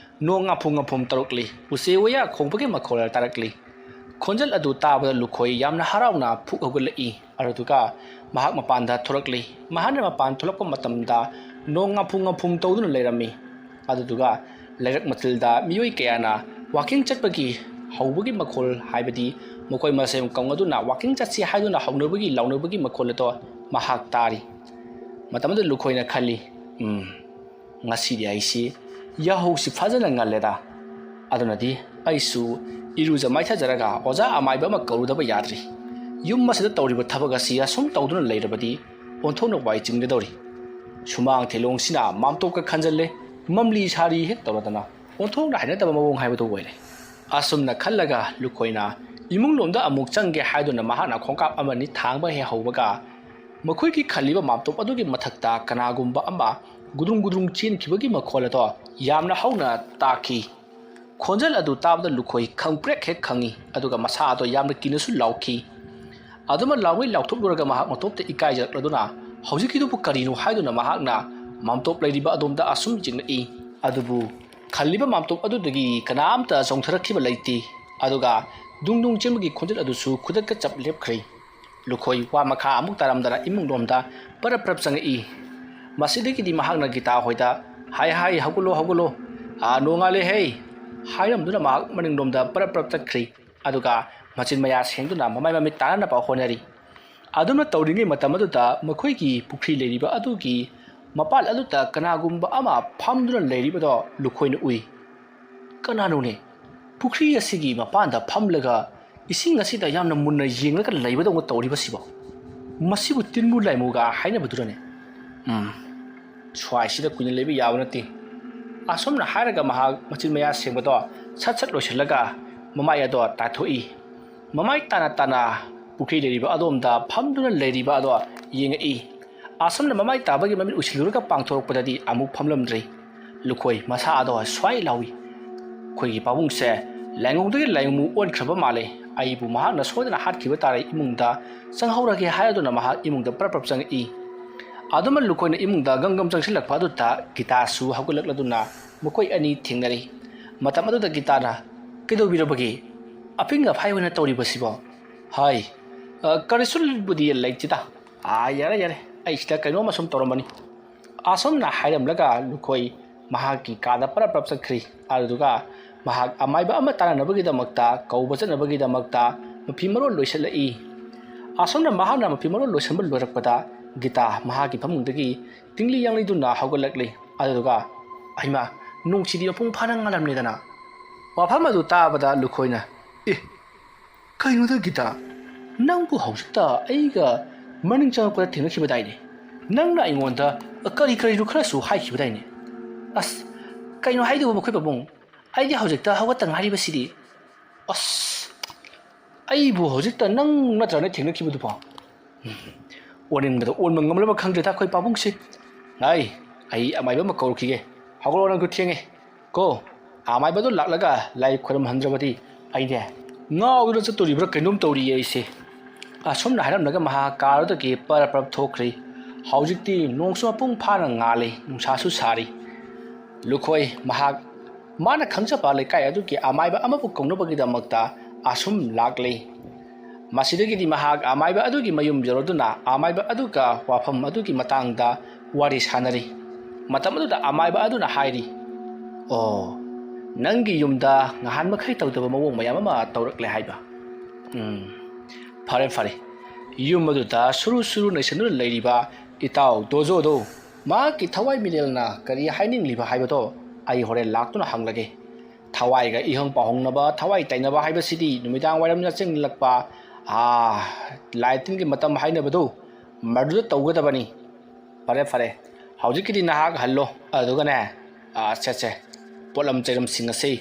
ꯅꯣꯡ ꯉꯥꯐꯨꯝ ꯇꯧꯔꯛꯂꯤ ꯎꯆꯦꯛ ꯋꯥꯌꯥ ꯈꯣꯡꯕꯒꯤ ꯃꯈꯣꯜ ꯇꯥꯔꯛꯂꯤ ꯈꯣꯟꯖꯦꯜ ꯑꯗꯨ ꯇꯥꯕꯗ ꯂꯨꯈꯣꯏ ꯌꯥꯝꯅ ꯍꯔꯥꯎꯅ ꯐꯨꯛ ꯍꯧꯒꯠꯂꯛꯏ ꯑꯗꯨꯒ ꯃꯍꯥꯛ ꯃꯄꯥꯟꯗ ꯊꯣꯔꯛꯂꯤ ꯃꯍꯥꯛꯅ ꯃꯄꯥꯟ ꯊꯣꯛꯂꯛꯄ ꯃꯇꯝꯗ ꯅꯣꯡ ꯉꯥꯐꯨꯝ ꯇꯧꯗꯨꯅ ꯂꯩꯔꯝꯃꯤ ꯑꯗꯨꯒ ꯂꯩꯔꯛ ꯃꯆꯤꯜꯗ ꯃꯤꯑꯣꯏ ꯀꯌꯥꯅ ꯋꯥꯀꯤꯡ ꯆꯠꯄꯒꯤ ꯍꯧꯕꯒꯤ ꯃꯈꯣꯜ ꯍꯥꯏꯕꯗꯤ ꯃꯈꯣꯏ ꯃꯁꯦꯟ ꯀꯧꯅꯗꯨꯅ ꯋꯥꯀꯤꯡ ꯆꯠꯁꯤ ꯍꯥꯏꯗꯨꯅ ꯍꯧꯅꯕꯒꯤ ꯂꯥꯎꯅꯕꯒꯤ ꯃꯈꯣꯜ ꯑꯗꯣ ꯃꯍꯥꯛ ꯇꯥꯔꯤ ꯃꯇꯝꯗ ꯂꯨꯈꯣꯏꯅ ꯈꯜꯂꯤ ꯉꯁꯤꯗꯤ ꯑꯩꯁꯤ ꯌꯥꯍꯧꯁꯤ ꯐꯖꯅ ꯉꯜꯂꯦꯗ ꯑꯗꯨꯅꯗꯤ ꯑꯩꯁꯨ ꯏꯔꯨꯖ ꯃꯥꯏꯊꯖꯔꯒ ꯑꯣꯖꯥ ꯑꯃꯥꯏꯕ ꯑꯃ ꯀꯧꯔꯨꯗꯕ ꯌꯥꯗ꯭ꯔꯤ ꯌꯨꯝ ꯑꯁꯤꯗ ꯇꯧꯔꯤꯕ ꯊꯕꯛ ꯑꯁꯤ ꯑꯁꯨꯝ ꯇꯧꯗꯨꯅ ꯂꯩꯔꯕꯗꯤ ꯑꯣꯟꯊꯣꯛꯅ ꯋꯥꯏ ꯆꯤꯡꯒꯗꯧꯔꯤ ꯁꯨꯃꯥꯡ ꯊꯦꯂꯣꯡꯁꯤꯅ ꯃꯥꯝꯇꯣꯞꯀ ꯈꯟꯖꯜꯂꯦ ꯃꯝꯂꯤ ꯁꯥꯔꯤ ꯍꯦꯛ ꯇꯧꯔꯗꯅ ꯑꯣꯟꯊꯣꯛꯅ ꯍꯩꯅꯗꯕ ꯃꯑꯣꯡ ꯍꯥꯏꯕꯗꯨ ꯑꯣꯏꯔꯦ ꯑꯁꯨꯝꯅ ꯈꯜꯂꯒ ꯂꯨꯈꯣꯏꯅ ꯏꯃꯨꯡꯂꯣꯝꯗ ꯑꯃꯨꯛ ꯆꯪꯒꯦ ꯍꯥꯏꯗꯨꯅ ꯃꯍꯥꯛꯅ ꯈꯣꯡꯀꯥꯞ ꯑꯃꯅꯤ ꯊꯥꯡꯕ ꯍꯦꯛ ꯍꯧꯕꯒ ꯃꯈꯣꯏꯒꯤ ꯈꯜꯂꯤꯕ ꯃꯥꯝꯇꯣꯞ ꯑꯗꯨꯒꯤ ꯃꯊꯛꯇ ꯀꯅꯥꯒꯨꯝꯕ ꯑꯃ ꯒꯨꯗ꯭ꯔꯨꯡ ꯆꯦꯟꯈꯤꯕꯒꯤ ꯃꯈꯣꯜ ꯑꯗꯣ ꯌꯥꯝꯅ ꯍꯧꯅ ꯇꯥꯈꯤ ꯈꯣꯟꯖꯦꯜ ꯑꯗꯨ ꯇꯥꯕꯗ ꯂꯨꯈꯣꯏ ꯈꯪꯄ꯭ꯔꯦꯛ ꯍꯦꯛ ꯈꯪꯉꯤ ꯑꯗꯨꯒ ꯃꯁꯥ ꯑꯗꯣ ꯌꯥꯝꯅ ꯀꯤꯅꯁꯨ ꯂꯥꯎꯈꯤ ꯑꯗꯨꯃ ꯂꯥꯎꯉꯩ ꯂꯥꯎꯊꯣꯛꯂꯨꯔꯒ ꯃꯍꯥꯛ ꯃꯇꯣꯞꯇ ꯏꯀꯥꯏꯖꯔꯛꯂꯗꯨꯅ ꯍꯧꯖꯤꯛꯀꯤꯗꯨꯕꯨ ꯀꯔꯤꯅꯣ ꯍꯥꯏꯗꯨꯅ ꯃꯍꯥꯛꯅ ꯃꯥꯝꯇꯣꯞ ꯂꯩꯔꯤꯕ ꯑꯗꯣꯝꯗ ꯑꯁꯨꯝ ꯆꯤꯡꯂꯛꯏ ꯑꯗꯨꯕꯨ ꯈꯜꯂꯤꯕ ꯃꯥꯝꯇꯣꯞ ꯑꯗꯨꯗꯒꯤ ꯀꯅꯥꯝꯇ ꯆꯣꯡꯊꯔꯛꯈꯤꯕ ꯂꯩꯇꯦ ꯑꯗꯨꯒ ꯗꯨꯡ ꯆꯦꯟꯕꯒꯤ ꯈꯣꯟꯖꯦꯜ ꯑꯗꯨꯁꯨ ꯈꯨꯗꯛꯇ ꯆꯞ ꯂꯦꯞꯈ꯭ꯔꯦ ꯂꯨꯈꯣꯏ ꯋꯥ ꯃꯈꯥ ꯑꯃꯨꯛ ꯇꯥꯔꯝꯗꯅ ꯏꯃꯨꯡꯂꯣꯝꯗ ꯄꯔꯞ ꯆꯪꯉꯛꯏ ꯃꯁꯤꯗꯒꯤꯗꯤ ꯃꯍꯥꯛꯅ ꯒꯤꯇꯥ ꯍꯣꯏꯗ ꯍꯥꯏ ꯍꯧꯒꯠꯂꯣ ꯅꯣꯡꯉꯥꯜꯂꯦꯍꯦ ꯍꯥꯏꯔꯝꯗꯨꯅ ꯃꯍꯥꯛ ꯃꯅꯤꯡꯂꯣꯝꯗ ꯄꯔꯞ ꯆꯠꯈ꯭ꯔꯤ ꯑꯗꯨꯒ ꯃꯆꯤꯟ ꯃꯌꯥ ꯁꯦꯡꯗꯨꯅ ꯃꯃꯥꯏ ꯃꯃꯤꯠ ꯇꯥꯅꯅꯕ ꯍꯣꯠꯅꯔꯤ ꯑꯗꯨꯝꯅ ꯇꯧꯔꯤꯉꯩ ꯃꯇꯝ ꯑꯗꯨꯗ ꯃꯈꯣꯏꯒꯤ ꯄꯨꯈ꯭ꯔꯤ ꯂꯩꯔꯤꯕ ꯑꯗꯨꯒꯤ ꯃꯄꯥꯟ ꯑꯗꯨꯗ ꯀꯅꯥꯒꯨꯝꯕ ꯑꯃ ꯐꯝꯗꯨꯅ ꯂꯩꯔꯤꯕꯗꯣ ꯂꯨꯈꯣꯏꯅ ꯎꯏ ꯀꯅꯥꯅꯣꯅꯦ ꯄꯨꯈ꯭ꯔꯤ ꯑꯁꯤꯒꯤ ꯃꯄꯥꯟꯗ ꯐꯝꯂꯒ ꯏꯁꯤꯡ ꯑꯁꯤꯗ ꯌꯥꯝꯅ ꯃꯨꯟꯅ ꯌꯦꯡꯂꯒ ꯂꯩꯕꯗꯧꯅ ꯇꯧꯔꯤꯕꯁꯤꯕꯣ ꯃꯁꯤꯕꯨ ꯇꯤꯟꯃꯨ ꯂꯥꯏꯃꯨꯒ ꯍꯥꯏꯅꯕꯗꯨꯔꯅꯦ ꯁ꯭ꯋꯥꯏꯁꯤꯗ ꯀꯨꯏꯅ ꯂꯩꯕ ꯌꯥꯕ ꯅꯠꯇꯦ ꯑꯁꯨꯝꯅ ꯍꯥꯏꯔꯒ ꯃꯍꯥꯛ ꯃꯆꯤꯟ ꯃꯌꯥ ꯁꯦꯡꯕꯗꯣ ꯁꯠ ꯂꯣꯏꯁꯤꯜꯂꯒ ꯃꯃꯥꯏ ꯑꯗꯣ ꯇꯥꯊꯣꯛꯏ ꯃꯃꯥꯏ ꯇꯥꯅ ꯄꯨꯈ꯭ꯔꯤ ꯂꯩꯔꯤꯕ ꯑꯗꯣꯝꯗ ꯐꯝꯗꯨꯅ ꯂꯩꯔꯤꯕ ꯑꯗꯣ ꯌꯦꯡꯉꯛꯏ ꯑꯁꯨꯝꯅ ꯃꯃꯥꯏ ꯇꯥꯕꯒꯤ ꯃꯃꯤꯠ ꯎꯏꯁꯤꯜꯂꯨꯔꯒ ꯄꯥꯡꯊꯣꯔꯛꯄꯗꯗꯤ ꯑꯃꯨꯛ ꯐꯝꯂꯝꯗ꯭ꯔꯤ ꯂꯨꯈꯣꯏ ꯃꯁꯥ ꯑꯗꯣ ꯁ꯭ꯋꯥꯏ ꯂꯥꯎꯏ ꯑꯩꯈꯣꯏꯒꯤ ꯄꯥꯕꯨꯡꯁꯦ ꯂꯥꯏꯉꯧꯗꯒꯤ ꯂꯥꯏꯉꯧ ꯑꯣꯟꯈ꯭ꯔꯕ ꯃꯥꯜꯂꯦ ꯑꯩꯕꯨ ꯃꯍꯥꯛꯅ ꯁꯣꯏꯗꯅ ꯍꯥꯠꯈꯤꯕ ꯇꯥꯔꯦ ꯏꯃꯨꯡꯗ ꯆꯪꯍꯧꯔꯒꯦ ꯍꯥꯏꯗꯨꯅ ꯃꯍꯥꯛ ꯏꯃꯨꯡꯗ ꯄꯔꯞ ꯆꯪꯉꯛꯏ ꯑꯗꯨꯃ ꯂꯨꯈꯣꯏꯅ ꯏꯃꯨꯡꯗ ꯒꯝ ꯆꯪꯁꯤꯜꯂꯛꯄ ꯑꯗꯨꯗ ꯒꯤꯇꯥꯁꯨ ꯍꯧꯒꯠꯂꯛꯂꯗꯨꯅ ꯃꯈꯣꯏ ꯑꯅꯤ ꯊꯦꯡꯅꯔꯤ ꯃꯇꯝ ꯑꯗꯨꯗ ꯒꯤꯇꯥꯅ ꯀꯩꯗꯧꯕꯤꯔꯕꯒꯦ ꯑꯐꯤꯡ ꯑꯐꯥꯏ ꯑꯣꯏꯅ ꯇꯧꯔꯤꯕꯁꯤꯕꯣ ꯍꯥꯏ ꯀꯔꯤꯁꯨꯕꯨꯗꯤ ꯂꯩꯇꯦꯗ ꯌꯥꯔꯦ ꯑꯩ ꯁꯤꯗ ꯀꯩꯅꯣꯝꯃ ꯁꯨꯝ ꯇꯧꯔꯝꯕꯅꯤ ꯑꯁꯨꯝꯅ ꯍꯥꯏꯔꯝꯂꯒ ꯂꯨꯈꯣꯏ ꯃꯍꯥꯛꯀꯤ ꯀꯥꯗ ꯄꯔꯞ ꯆꯠꯈ꯭ꯔꯤ ꯑꯗꯨꯒ mahak amaiba ama tananabagidamagta kaubajanabagidamagta mafi marol loisalai asomna mahakna mafi marol loisanba loirakpada gita mahaki phamungdagi tingli yangliduna haugalakli aduga aima nungchidi apung phanang ngalamnidana wafam adu tabada lukhoina kainoda gita nangbu hausita aiga maning changpa thengnakhibadaine nangna aingonda kari kari ru kharasu haikibadaine as kaino haidu makhoi babung aidi haujikta hawata ngari as aibu haujikta nang natrane thengnakhibadu pa oninbada onma ngamlama khangdeta khoi pabungsi ai amaiba ma kaurkhige hagolo nang ku thenge ko amaiba do laklaga lai khoram handrabati aide ngawduna chatoribra kainom tawri aise asomna haramnaga maha karodagi parap thokri haujikti nongsu pung phana ngale nungsasu sari lukhoi maha mana khangja pa lekai aduki amaiba amapu kongnobagi damakta asum lagle masidagi di maha amaiba adugi mayum joroduna amaiba aduga wafam adugi matangda wari sanari matam aduda amaiba aduna hairi nangi yumda ngahan makhai tawdaba mawong mayam ama tawrakle haiba fare yum aduda suru naisanu leiriba itaw dojo do ma ki thawai milelna kari haining liba haibato ai hore laktuna hanglage thawai ga ihong pahongnaba thawai tainaba haiba sidi numidang wairamna chenglakpa laitin gi matam hainabado madu tawgadabani fare haujikidi nahak hallo adugane che polam chairam singase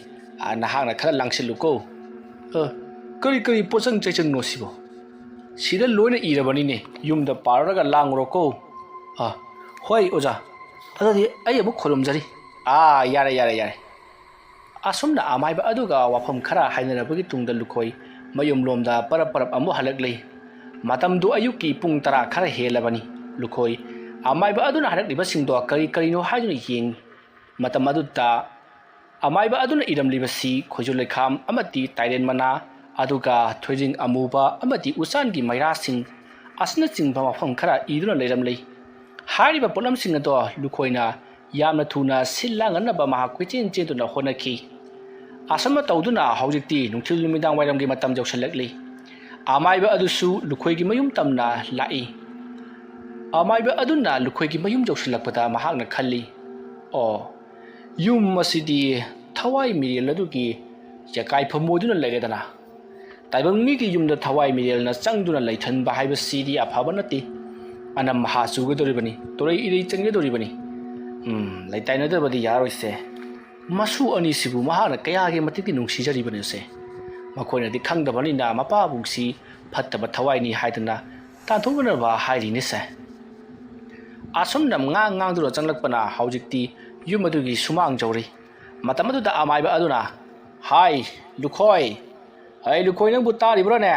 nahak na khara langsiluko kari pochang chaichang no sibo sida loina irabani ne yumda paraga langroko hoi oja adadi ai abu khorumjari yare asumna amaiba aduga wafam khara hainarabagi tungda lukhoi mayum lomda parap amu halaklei matamdu ayuki pung tara khara helabani lukhoi amaiba aduna halakliba singdo kari no haiduna yeng matam aduta amaiba aduna iramlibasi khojulekham amati tairen mana aduga thoijing amuba amati usangi maira sing asna chingba mafam khara iduna leiramlei hariba polam sing ado lukhoina yamna thuna sillanganna ba maha kwichin chetuna honaki asama tawduna haujikti nungthil numidang wairamgi matam jausalakli amaiba adusu lukhoigi mayum tamna lai amaiba aduna lukhoigi mayum jausalakpada mahakna khalli yum masidi thawai mirel adugi jakai phamoduna leiredana taibang migi yumda thawai mirelna changduna leithanba haiba sidi afaba nati anam maha chugadoribani torei irei changedoribani laitainadabadi yaroise masu ani sibu mahana kayage matiki nungsijari se makoina di khangdabani na mapa bungsi phattaba thawai ni haidana tanthobana ba hairi ni se asomnam ngang duro changlakpana haujikti yumadugi sumang jawri matamadu da amaiba aduna lukhoi lukhoi nang buta ribra ne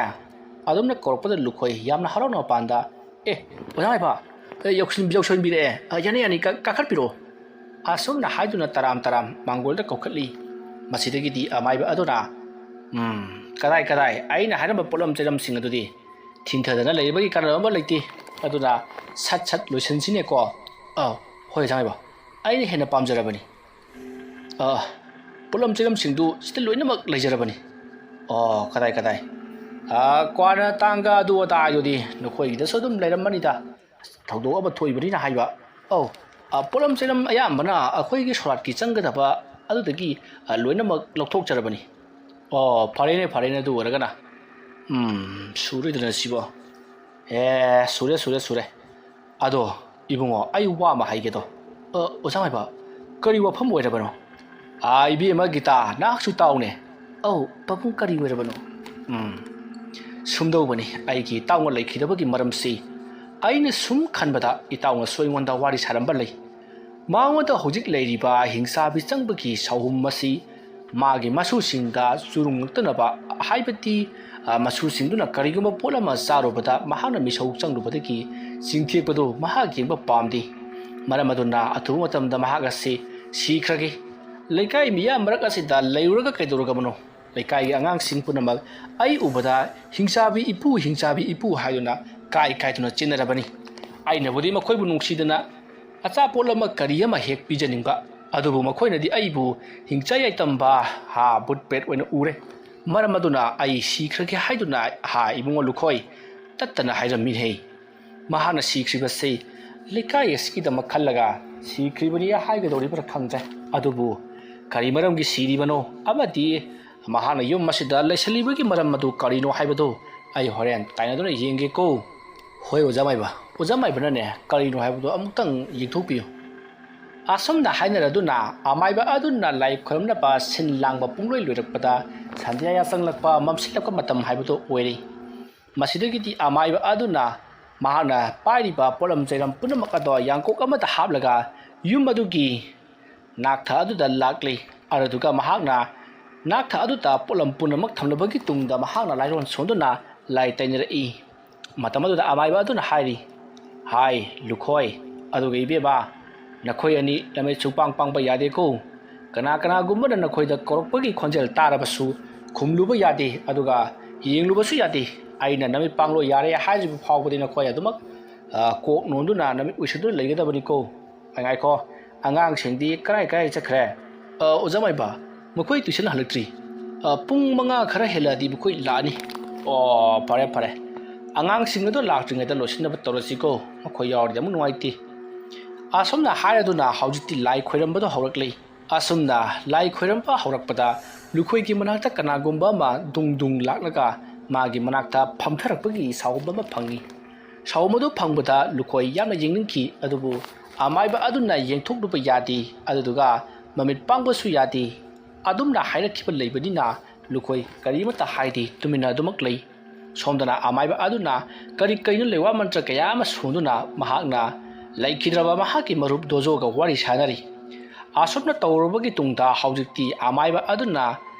adumna korpada lukhoi yamna harona panda oya ba yoksin bire yani kakar piro asomna haiduna taram mangolda kokhatli masidagi di amaiba aduna kadai aina haramba polam cheram sing adudi thinthadana leibagi karanamba leiti aduna sat loisansine ko hoi jangaiba aina hena pamjarabani polam cheram singdu sita loinamak leijarabani kadai kwana tanga du da yodi nokhoi da sodum leiramani da thaudo aba thoibani na haiba polam cheram ayambana akhoi gi sorat ki changgadaba adudagi loinamak lokthok jarabani farene du waragana sure dana sibo sure ado ibungo ai wa ma haigedo osamai ba kari wa pham oirabano ibi ma gita nak su taune papung kari oirabano sumdo bani ai gi tawnga leikhidabagi maramsi aina sum khanbada itawnga soingonda wari saramba lei maunga hojik leiriba hingsa bi changbagi sahum masi magi masu singda surung tanaba haibati masu singduna kariguma polama sarobada mahana misau changlubadagi singthepado mahagi ba pamdi maramaduna athu matamda mahagasi sikragi leikai miya marak asida leuraga kaiduraga mano leikai angang singpunamak ai ubada hingsabi ipu haiduna kai tuna chinarabani aina bodi makhoi bu nungsidana acha polama kariyama hek pijaningba ꯑꯗꯨꯕꯨ ꯃꯈꯣꯏꯅꯗꯤ ꯑꯩꯕꯨ ꯍꯤꯡꯆꯥꯏ ꯌꯥꯏꯇꯝꯕ ꯕꯨꯠ ꯄ꯭ꯔꯦꯠ ꯑꯣꯏꯅ ꯎꯔꯦ ꯃꯔꯝ ꯑꯗꯨꯅ ꯑꯩ ꯁꯤꯈ꯭ꯔꯒꯦ ꯍꯥꯏꯗꯨꯅ ꯏꯕꯨꯡꯉꯣ ꯂꯨꯈꯣꯏ ꯇꯠꯇꯅ ꯍꯥꯏꯔꯝꯃꯤꯅꯦ ꯃꯍꯥꯛꯅ ꯁꯤꯈ꯭ꯔꯤꯕꯁꯤ ꯂꯩꯀꯥꯏ ꯑꯁꯤꯒꯤꯗꯃꯛ ꯈꯜꯂꯒ ꯁꯤꯈ꯭ꯔꯤꯕꯅꯤ ꯍꯥꯏꯒꯗꯧꯔꯤꯕ꯭ꯔꯥ ꯈꯪꯗ꯭ꯔꯦ ꯑꯗꯨꯕꯨ ꯀꯔꯤ ꯃꯔꯝꯒꯤ ꯁꯤꯔꯤꯕꯅꯣ ꯑꯃꯗꯤ ꯃꯍꯥꯛꯅ ꯌꯨꯝ ꯑꯁꯤꯗ ꯂꯩꯁꯜꯂꯤꯕꯒꯤ ꯃꯔꯝ ꯑꯗꯨ ꯀꯔꯤꯅꯣ ꯍꯥꯏꯕꯗꯨ ꯑꯩ ꯍꯣꯔꯦꯟ ꯇꯥꯏꯅꯗꯨꯅ ꯌꯦꯡꯒꯦꯀꯣ ꯍꯣꯏ ꯑꯣꯖꯥ ꯃꯥꯏꯕ ꯑꯣꯖꯥ ꯃꯥꯏꯕꯅꯅꯦ ꯀꯔꯤꯅꯣ ꯍꯥꯏꯕꯗꯨ ꯑꯃꯨꯛꯇꯪ ꯌꯦꯡꯊꯣꯛꯄꯤꯌꯨ ꯑꯁꯨꯝꯅ ꯍꯥꯏꯅꯔꯗꯨꯅ ꯑꯃꯥꯏꯕ ꯑꯗꯨꯅ ꯂꯥꯏ ꯈꯨꯔꯨꯝꯅꯕ ꯁꯤꯟ ꯂꯥꯡꯕ ꯄꯨꯡꯂꯣꯏ ꯂꯣꯏꯔꯛꯄꯗ ꯁꯟꯙ꯭ꯌꯥ ꯌꯥꯆꯪꯂꯛꯄ ꯃꯝꯁꯤꯜꯂꯛꯄ ꯃꯇꯝ ꯍꯥꯏꯕꯗꯨ ꯑꯣꯏꯔꯤ ꯃꯁꯤꯗꯒꯤꯗꯤ ꯑꯃꯥꯏꯕ ꯑꯗꯨꯅ ꯃꯍꯥꯛꯅ ꯄꯥꯏꯔꯤꯕ ꯄꯣꯠꯂꯝ ꯆꯩꯔꯝ ꯄꯨꯝꯅꯃꯛ ꯑꯗꯣ ꯌꯥꯡꯀꯣꯛ ꯑꯃꯗ ꯍꯥꯞꯂꯒ ꯌꯨꯝ ꯑꯗꯨꯒꯤ ꯅꯥꯛꯊ ꯑꯗꯨꯗ ꯂꯥꯛꯂꯤ ꯑꯗꯨꯒ ꯃꯍꯥꯛꯅ ꯅꯥꯛꯊ ꯑꯗꯨꯗ ꯄꯣꯠꯂꯝ ꯄꯨꯝꯅꯃꯛ ꯊꯝꯂꯕꯒꯤ ꯇꯨꯡꯗ ꯃꯍꯥꯛꯅ ꯂꯥꯏꯔꯣꯟ ꯁꯣꯟꯗꯨꯅ ꯂꯥꯏ ꯇꯩꯅꯔꯛꯏ ꯃꯇꯝ ꯑꯗꯨꯗ ꯑꯃꯥꯏꯕ ꯑꯗꯨꯅ ꯍꯥꯏꯔꯤ ꯍꯥꯏ ꯂꯨꯈꯣꯏ ꯑꯗꯨꯒ ꯏꯕꯦꯝꯃ ꯅꯈꯣꯏ ꯑꯅꯤ ꯂꯝꯃꯤꯠ ꯁꯨꯡꯄꯥꯡ ꯄꯥꯡꯕ ꯌꯥꯗꯦꯀꯣ ꯀꯅꯥꯒꯨꯝꯕꯅ ꯅꯈꯣꯏꯗ ꯀꯧꯔꯛꯄꯒꯤ ꯈꯣꯟꯖꯦꯜ ꯇꯥꯔꯕꯁꯨ ꯈꯨꯝꯂꯨꯕ ꯌꯥꯗꯦ ꯑꯗꯨꯒ ꯌꯦꯡꯂꯨꯕꯁꯨ ꯌꯥꯗꯦ ꯑꯩꯅ ꯅꯃꯤꯠ ꯄꯥꯡꯂꯣ ꯌꯥꯔꯦ ꯍꯥꯏꯗ꯭ꯔꯤꯕ ꯐꯥꯎꯕꯗꯤ ꯅꯈꯣꯏ ꯑꯗꯨꯃꯛ ꯀꯣꯛ ꯅꯣꯟꯗꯨꯅ ꯅꯃꯤꯠ ꯎꯏꯁꯤꯟꯗꯨꯅ ꯂꯩꯒꯗꯕꯅꯤꯀꯣ ꯉꯥꯏꯈꯣ ꯑꯉꯥꯡꯁꯤꯡꯗꯤ ꯀꯔꯥꯏ ꯆꯠꯈ꯭ꯔꯦ ꯑꯣꯖꯥ ꯃꯥꯏꯕ ꯃꯈꯣꯏ ꯇꯨꯏꯁꯟ ꯍꯜꯂꯛꯇ꯭ꯔꯤ ꯄꯨꯡ 5 ꯈꯔ ꯍꯦꯜꯂꯛꯑꯗꯤ ꯃꯈꯣꯏ ꯂꯥꯛꯑꯅꯤ ꯑꯣ ꯐꯔꯦ ꯑꯉꯥꯡꯁꯤꯡ ꯑꯗꯨ ꯂꯥꯛꯇ꯭ꯔꯤꯉꯩꯗ ꯂꯣꯏꯁꯤꯟꯅꯕ ꯇꯧꯔꯁꯤꯀꯣ ꯃꯈꯣꯏ ꯌꯥꯎꯔꯗꯤ ꯑꯃꯨꯛ ꯅꯨꯡꯉꯥꯏꯇꯦ ꯑꯁꯨꯝꯅ ꯍꯥꯏꯔꯗꯨꯅ ꯍꯧꯖꯤꯛꯇꯤ ꯂꯥꯏ ꯈꯣꯏꯔꯝꯕꯗꯣ ꯍꯧꯔꯛꯂꯤ ꯑꯁꯨꯝꯅ ꯂꯥꯏ ꯈꯣꯏꯔꯝꯕ ꯍꯧꯔꯛꯄꯗ ꯂꯨꯈꯣꯏꯒꯤ ꯃꯅꯥꯛꯇ ꯀꯅꯥꯒꯨꯝꯕ ꯑꯃ ꯗꯨꯡ ꯂꯥꯛꯂꯒ ꯃꯥꯒꯤ ꯃꯅꯥꯛꯇ ꯐꯝꯊꯔꯛꯄꯒꯤ ꯁꯥꯎꯕ ꯑꯃ ꯐꯪꯏ ꯁꯥꯎꯕ ꯑꯗꯨ ꯐꯪꯕꯗ ꯂꯨꯈꯣꯏ ꯌꯥꯝꯅ ꯌꯦꯡꯅꯤꯡꯈꯤ ꯑꯗꯨꯕꯨ ꯑꯃꯥꯏꯕ ꯑꯗꯨꯅ ꯌꯦꯡꯊꯣꯛꯂꯨꯕ ꯌꯥꯗꯦ ꯑꯗꯨꯒ ꯃꯃꯤꯠ ꯄꯥꯡꯕꯁꯨ ꯌꯥꯗꯦ ꯑꯗꯨꯝꯅ ꯍꯥꯏꯔꯛꯈꯤꯕ ꯂꯩꯕꯅꯤꯅ ꯂꯨꯈꯣꯏ ꯀꯔꯤꯃꯠꯇ ꯍꯥꯏꯗꯦ ꯇꯨꯃꯤꯟꯅ ꯑꯗꯨꯃꯛ ꯂꯩ ꯁꯣꯝꯗꯅ ꯑꯃꯥꯏꯕ ꯑꯗꯨꯅ ꯀꯔꯤꯅꯣ ꯂꯩꯋꯥ ꯃꯟꯇ꯭ꯔ ꯀꯌꯥ ꯑꯃ ꯁꯣꯟꯗꯨꯅ ꯃꯍꯥꯛꯅ ꯂꯩꯈꯤꯗ꯭ꯔꯕ ꯃꯍꯥꯛꯀꯤ ꯃꯔꯨꯞ ꯗꯣꯖꯣꯒ ꯋꯥꯔꯤ ꯁꯥꯟꯅꯔꯤ ꯑꯁꯨꯝꯅ ꯇꯧꯔꯕꯒꯤ ꯇꯨꯡꯗ ꯍꯧꯖꯤꯛꯇꯤ ꯑꯃꯥꯏꯕ ꯑꯗꯨꯅ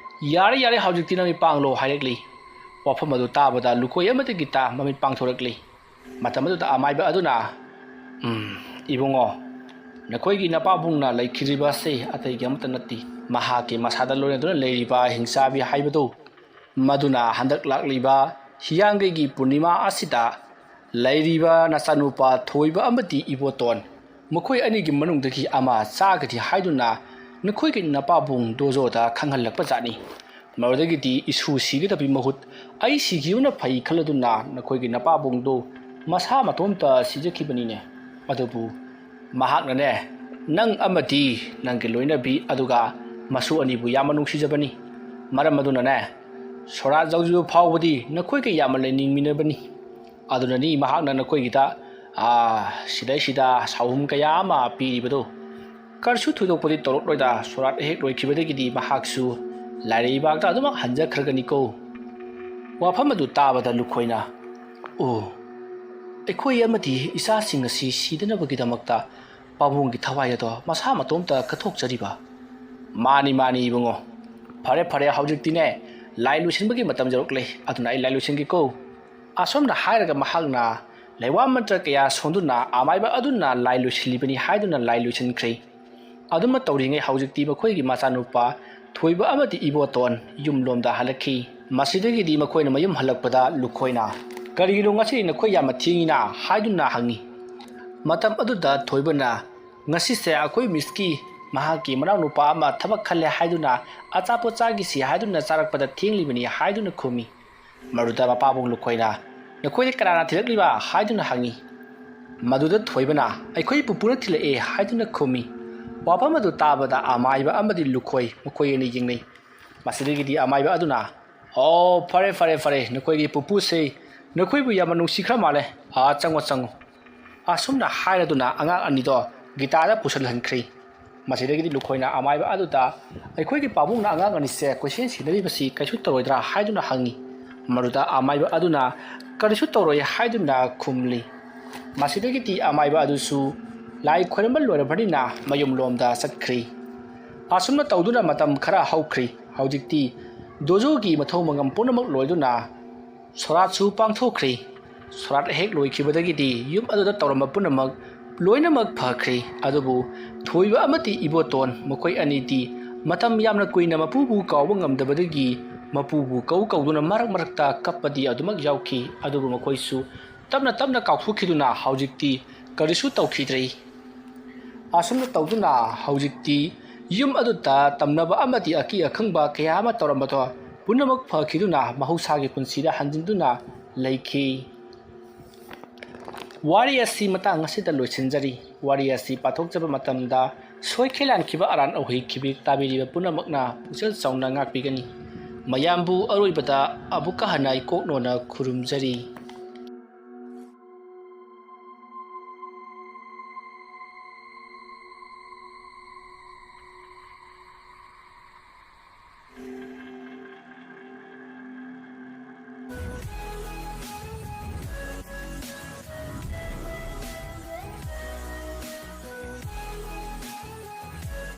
ꯌꯥꯔꯦ ꯍꯧꯖꯤꯛꯇꯤ ꯅꯃꯤꯠ ꯄꯥꯡꯂꯣ ꯍꯥꯏꯔꯛꯂꯤ ꯋꯥꯐꯝ ꯑꯗꯨ ꯇꯥꯕꯗ ꯂꯨꯈꯣꯏ ꯑꯃꯗꯒꯤ ꯃꯃꯤꯠ ꯄꯥꯡꯊꯣꯔꯛꯂꯤ ꯃꯇꯝ ꯑꯗꯨꯗ ꯑꯃꯥꯏꯕ ꯑꯗꯨꯅ ꯏꯕꯨꯡꯉꯣ ꯅꯈꯣꯏꯒꯤ ꯅꯄꯥꯕꯨꯡꯅ ꯂꯩꯈꯤꯗ꯭ꯔꯤꯕ ꯑꯁꯤ ꯑꯇꯩꯒꯤ ꯑꯃꯠꯇ ꯅꯠꯇꯦ ꯃꯍꯥꯛꯀꯤ ꯃꯁꯥꯗ ꯂꯣꯏꯅꯗꯨꯅ ꯂꯩꯔꯤꯕ ꯍꯤꯡꯆꯥꯕꯤ ꯍꯥꯏꯕꯗꯨ ꯃꯗꯨꯅ ꯍꯟꯗꯛ ꯂꯥꯛꯂꯤꯕ ꯍꯤꯌꯥꯡꯒꯩꯒꯤ ꯄꯨꯔꯅꯤꯃꯥ ꯑꯁꯤꯗ ꯂꯩꯔꯤꯕ ꯅꯆꯥꯅꯨꯄꯥ ꯊꯣꯏꯕ ꯑꯃꯗꯤ ꯏꯕꯣꯇꯣꯟ ꯃꯈꯣꯏ ꯑꯅꯤꯒꯤ ꯃꯅꯨꯡꯗꯒꯤ ꯑꯃ ꯆꯥꯒꯗꯤ ꯍꯥꯏꯗꯨꯅ ꯅꯈꯣꯏꯒꯤ ꯅꯄꯥꯕꯨꯡ ꯗꯣꯖꯣꯗ ꯈꯪꯍꯜꯂꯛꯄ ꯖꯥꯠꯅꯤ ꯃꯗꯨꯗꯒꯤꯗꯤ ꯏꯁꯨ ꯁꯤꯒꯗꯕꯒꯤ ꯃꯍꯨꯠ ꯑꯩ ꯁꯤꯈꯤꯕꯅ ꯐꯩ ꯈꯜꯂꯗꯨꯅ ꯅꯈꯣꯏꯒꯤ ꯅꯄꯥꯕꯨꯡꯗꯨ ꯃꯁꯥ ꯃꯇꯣꯝꯇ ꯁꯤꯖꯈꯤꯕꯅꯤꯅꯦ ꯑꯗꯨꯕꯨ ꯃꯍꯥꯛꯅꯅꯦ ꯅꯪ ꯑꯃꯗꯤ ꯅꯪꯒꯤ ꯂꯣꯏꯅꯕꯤ ꯑꯗꯨꯒ ꯃꯁꯨ ꯑꯅꯤꯕꯨ ꯌꯥꯝꯅ ꯅꯨꯡꯁꯤꯖꯕꯅꯤ ꯃꯔꯝ ꯑꯗꯨꯅꯅꯦ ꯁꯣꯔꯥꯠ ꯌꯧꯗ꯭ꯔꯤꯕ ꯐꯥꯎꯕꯗꯤ ꯅꯈꯣꯏꯒ ꯌꯥꯝꯅ ꯂꯩꯅꯤꯡꯃꯤꯟꯅꯕꯅꯤ ꯑꯗꯨꯅꯅꯤ ꯃꯍꯥꯛꯅ ꯅꯈꯣꯏꯒꯤꯗ ꯁꯤꯗꯩꯁꯤꯗ ꯁꯥꯎꯍꯨꯝ ꯀꯌꯥ ꯑꯃ ꯄꯤꯔꯤꯕꯗꯨ ꯀꯔꯤꯁꯨ ꯊꯣꯏꯗꯣꯛꯄꯗꯤ ꯇꯧꯔꯛꯂꯣꯏꯗ ꯁꯣꯔꯥꯠ ꯍꯦꯛ ꯂꯣꯏꯈꯤꯕꯗꯒꯤꯗꯤ ꯃꯍꯥꯛꯁꯨ ꯂꯥꯏꯔꯩꯕꯥꯛꯇ ꯑꯗꯨꯃꯛ ꯍꯟꯖꯈ꯭ꯔꯒꯅꯤꯀꯣ ꯋꯥꯐꯝ ꯑꯗꯨ ꯇꯥꯕꯗ ꯂꯨꯈꯣꯏꯅ ꯑꯣ ꯑꯩꯈꯣꯏ ꯑꯃꯗꯤ ꯏꯆꯥꯁꯤꯡ ꯑꯁꯤ ꯁꯤꯗꯅꯕꯒꯤꯗꯃꯛꯇ ꯄꯥꯕꯨꯡꯒꯤ ꯊꯋꯥꯏ ꯑꯗꯣ ꯃꯁꯥ ꯃꯇꯣꯝꯇ ꯀꯠꯊꯣꯛꯆꯔꯤꯕ ꯃꯥꯅꯤ ꯏꯕꯨꯡꯉꯣ ꯐꯔꯦ ꯍꯧꯖꯤꯛꯇꯤꯅꯦ ꯂꯥꯏ ꯂꯣꯏꯁꯤꯟꯕꯒꯤ ꯃꯇꯝ ꯌꯧꯔꯛꯂꯦ ꯑꯗꯨꯅ ꯑꯩ ꯂꯥꯏ ꯂꯣꯏꯁꯤꯟꯒꯦꯀꯣ ꯑꯁꯣꯝꯅ ꯍꯥꯏꯔꯒ ꯃꯍꯥꯛꯅ ꯂꯩꯋꯥ ꯃꯟꯇ꯭ꯔꯀꯌꯥ ꯁꯣꯟꯗꯨꯅ ꯑꯃꯥꯏꯕ ꯑꯗꯨꯅ ꯂꯥꯏ ꯂꯣꯏꯁꯤꯜꯂꯤꯕꯅꯤ ꯍꯥꯏꯗꯨꯅ ꯂꯥꯏ ꯂꯣꯏꯁꯤꯟꯈ꯭ꯔꯦ ꯑꯗꯨꯝꯅ ꯇꯧꯔꯤꯉꯩ ꯍꯧꯖꯤꯛꯇꯤ ꯃꯈꯣꯏꯒꯤ ꯃꯆꯥꯅꯨꯄꯥ ꯊꯣꯏꯕ ꯑꯃꯗꯤ ꯏꯕꯣꯇꯣꯟ ꯌꯨꯝꯂꯣꯝꯗ ꯍꯜꯂꯛꯈꯤ ꯃꯁꯤꯗꯒꯤꯗꯤ ꯃꯈꯣꯏꯅ ꯃꯌꯨꯝ ꯍꯜꯂꯛꯄꯗ ꯂꯨꯈꯣꯏꯅ ꯀꯔꯤꯒꯤꯅꯣ ꯉꯁꯤ ꯅꯈꯣꯏ ꯌꯥꯝꯅ ꯊꯦꯡꯉꯤꯅ ꯍꯥꯏꯗꯨꯅ ꯍꯪꯉꯤ ꯃꯇꯝ ꯑꯗꯨꯗ ꯊꯣꯏꯕꯅ ꯉꯁꯤꯁꯦ ꯑꯩꯈꯣꯏ ꯃꯤꯁꯀꯤ ꯃꯍꯥꯛꯀꯤ ꯃꯅꯥꯎꯅꯨꯄꯥ ꯑꯃ ꯊꯕꯛ ꯈꯜꯂꯦ ꯍꯥꯏꯗꯨꯅ ꯑꯆꯥꯄꯣꯠ ꯆꯥꯈꯤꯁꯤ ꯍꯥꯏꯗꯨꯅ ꯆꯥꯔꯛꯄꯗ ꯊꯦꯡꯂꯤꯕꯅꯤ ꯍꯥꯏꯗꯨꯅ ꯈꯨꯝꯃꯤ ꯃꯗꯨꯗ ꯃꯄꯥꯕꯨꯡ ꯂꯨꯈꯣꯏꯅ ꯅꯈꯣꯏꯗꯤ ꯀꯅꯥꯅ ꯊꯤꯜꯂꯛꯂꯤꯕ ꯍꯥꯏꯗꯨꯅ ꯍꯪꯉꯤ ꯃꯗꯨꯗ ꯊꯣꯏꯕꯅ ꯑꯩꯈꯣꯏ ꯄꯨꯄꯨꯅ ꯊꯤꯜꯂꯛꯑꯦ ꯍꯥꯏꯗꯨꯅ ꯈꯨꯝꯃꯤ ꯋꯥꯐꯝ ꯑꯗꯨ ꯇꯥꯕꯗ ꯑꯃꯥꯏꯕ ꯑꯃꯗꯤ ꯂꯨꯈꯣꯏ ꯃꯈꯣꯏ ꯑꯅꯤ ꯌꯦꯡꯅꯩ ꯃꯁꯤꯗꯒꯤꯗꯤ ꯑꯃꯥꯏꯕ ꯑꯗꯨꯅ ꯑꯣ ꯐꯔꯦ ꯅꯈꯣꯏꯒꯤ ꯄꯨꯄꯨꯁꯦ ꯅꯈꯣꯏꯕꯨ ꯌꯥꯝꯅ ꯅꯨꯡꯁꯤꯈ꯭ꯔ ꯃꯥꯜꯂꯦ ꯆꯪꯉꯣ ꯑꯁꯨꯝꯅ ꯍꯥꯏꯔꯗꯨꯅ ꯑꯉꯥꯡ ꯑꯅꯤꯗꯣ ꯒꯤꯇꯥꯔꯗ ꯄꯨꯁꯤꯜꯍꯟꯈ꯭ꯔꯤ ꯃꯁꯤꯗꯒꯤꯗꯤ ꯂꯨꯈꯣꯏꯅ ꯑꯃꯥꯏꯕ ꯑꯗꯨꯗ ꯑꯩꯈꯣꯏꯒꯤ ꯄꯥꯕꯨꯡꯅ ꯑꯉꯥꯡ ꯑꯅꯤꯁꯦ ꯀꯣꯏꯁꯦꯟ ꯁꯤꯟꯅꯔꯤꯕꯁꯤ ꯀꯩꯁꯨ ꯇꯧꯔꯣꯏꯗ꯭ꯔꯥ ꯍꯥꯏꯗꯨꯅ ꯍꯪꯉꯤ ꯃꯗꯨꯗ ꯑꯃꯥꯏꯕ ꯑꯗꯨꯅ ꯀꯔꯤꯁꯨ ꯇꯧꯔꯣꯏ ꯍꯥꯏꯗꯨꯅ ꯈꯨꯝꯂꯤ ꯃꯁꯤꯗꯒꯤꯗꯤ ꯑꯃꯥꯏꯕ ꯑꯗꯨꯁꯨ ꯂꯥꯏ ꯈꯣꯏꯔꯝꯕ ꯂꯣꯏꯔꯕꯅꯤꯅ ꯃꯌꯨꯝꯂꯣꯝꯗ ꯆꯠꯈ꯭ꯔꯤ ꯑꯁꯨꯝꯅ ꯇꯧꯗꯨꯅ ꯃꯇꯝ ꯈꯔ ꯍꯧꯈ꯭ꯔꯤ ꯍꯧꯖꯤꯛꯇꯤ ꯗꯣꯖꯣꯒꯤ ꯃꯊꯧ ꯃꯉꯝ ꯄꯨꯝꯅꯃꯛ ꯂꯣꯏꯗꯨꯅ ꯁꯣꯔꯥꯠꯁꯨ ꯄꯥꯡꯊꯣꯛꯈ꯭ꯔꯤ ꯁꯣꯔꯥꯠ ꯍꯦꯛ ꯂꯣꯏꯈꯤꯕꯗꯒꯤꯗꯤ ꯌꯨꯝ ꯑꯗꯨꯗ ꯇꯧꯔꯝꯕ ꯄꯨꯝꯅꯃꯛ ꯂꯣꯏꯅꯃꯛ ꯐꯈ꯭ꯔꯤ ꯑꯗꯨꯕꯨ ꯊꯣꯏꯕ ꯑꯃꯗꯤ ꯏꯕꯣꯇꯣꯟ ꯃꯈꯣꯏ ꯑꯅꯤꯗꯤ ꯃꯇꯝ ꯌꯥꯝꯅ ꯀꯨꯏꯅ ꯃꯄꯨꯕꯨ ꯀꯥꯎꯕ ꯉꯝꯗꯕꯗꯒꯤ ꯃꯄꯨꯕꯨ ꯀꯧꯗꯨꯅ ꯃꯔꯛꯇ ꯀꯞꯄꯗꯤ ꯑꯗꯨꯃꯛ ꯌꯥꯎꯈꯤ ꯑꯗꯨꯕꯨ ꯃꯈꯣꯏꯁꯨ ꯇꯞꯅ ꯀꯥꯎꯊꯣꯛꯈꯤꯗꯨꯅ ꯍꯧꯖꯤꯛꯇꯤ ꯀꯔꯤꯁꯨ ꯇꯧꯈꯤꯗ꯭ꯔꯤ ꯑꯁꯨꯝꯅ ꯇꯧꯗꯨꯅ ꯍꯧꯖꯤꯛꯇꯤ ꯌꯨꯝ ꯑꯗꯨꯗ ꯇꯝꯅꯕ ꯑꯃꯗꯤ ꯑꯀꯤ ꯑꯈꯪꯕ ꯀꯌꯥ ꯑꯃ ꯇꯧꯔꯝꯕꯗꯣ ꯄꯨꯝꯅꯃꯛ ꯐꯈꯤꯗꯨꯅ ꯃꯍꯧꯁꯥꯒꯤ ꯄꯨꯟꯁꯤꯗ ꯍꯟꯖꯤꯟꯗꯨꯅ ꯂꯩꯈꯤ꯫ ꯋꯥꯔꯤ ꯑꯁꯤ ꯃꯇꯥꯡ ꯑꯁꯤꯗ ꯂꯣꯏꯁꯤꯟꯖꯔꯤ꯫ ꯋꯥꯔꯤ ꯑꯁꯤ ꯄꯥꯊꯣꯛꯆꯕ ꯃꯇꯝꯗ ꯁꯣꯏꯈꯩ ꯂꯥꯟꯈꯤꯕ ꯑꯔꯥꯟ ꯑꯍꯣꯏꯈꯤꯕꯤ ꯇꯥꯕꯤꯔꯤꯕ ꯄꯨꯝꯅꯃꯛꯅ ꯄꯨꯛꯆꯦꯜ ꯆꯥꯎꯅ ꯉꯥꯛꯄꯤꯒꯅꯤ꯫ ꯃꯌꯥꯝꯕꯨ ꯑꯔꯣꯏꯕꯗ ꯑꯃꯨꯛꯀ ꯍꯟꯅ ꯏꯀꯣꯛꯅꯣꯅ ꯈꯨꯔꯨꯝꯖꯔꯤ꯫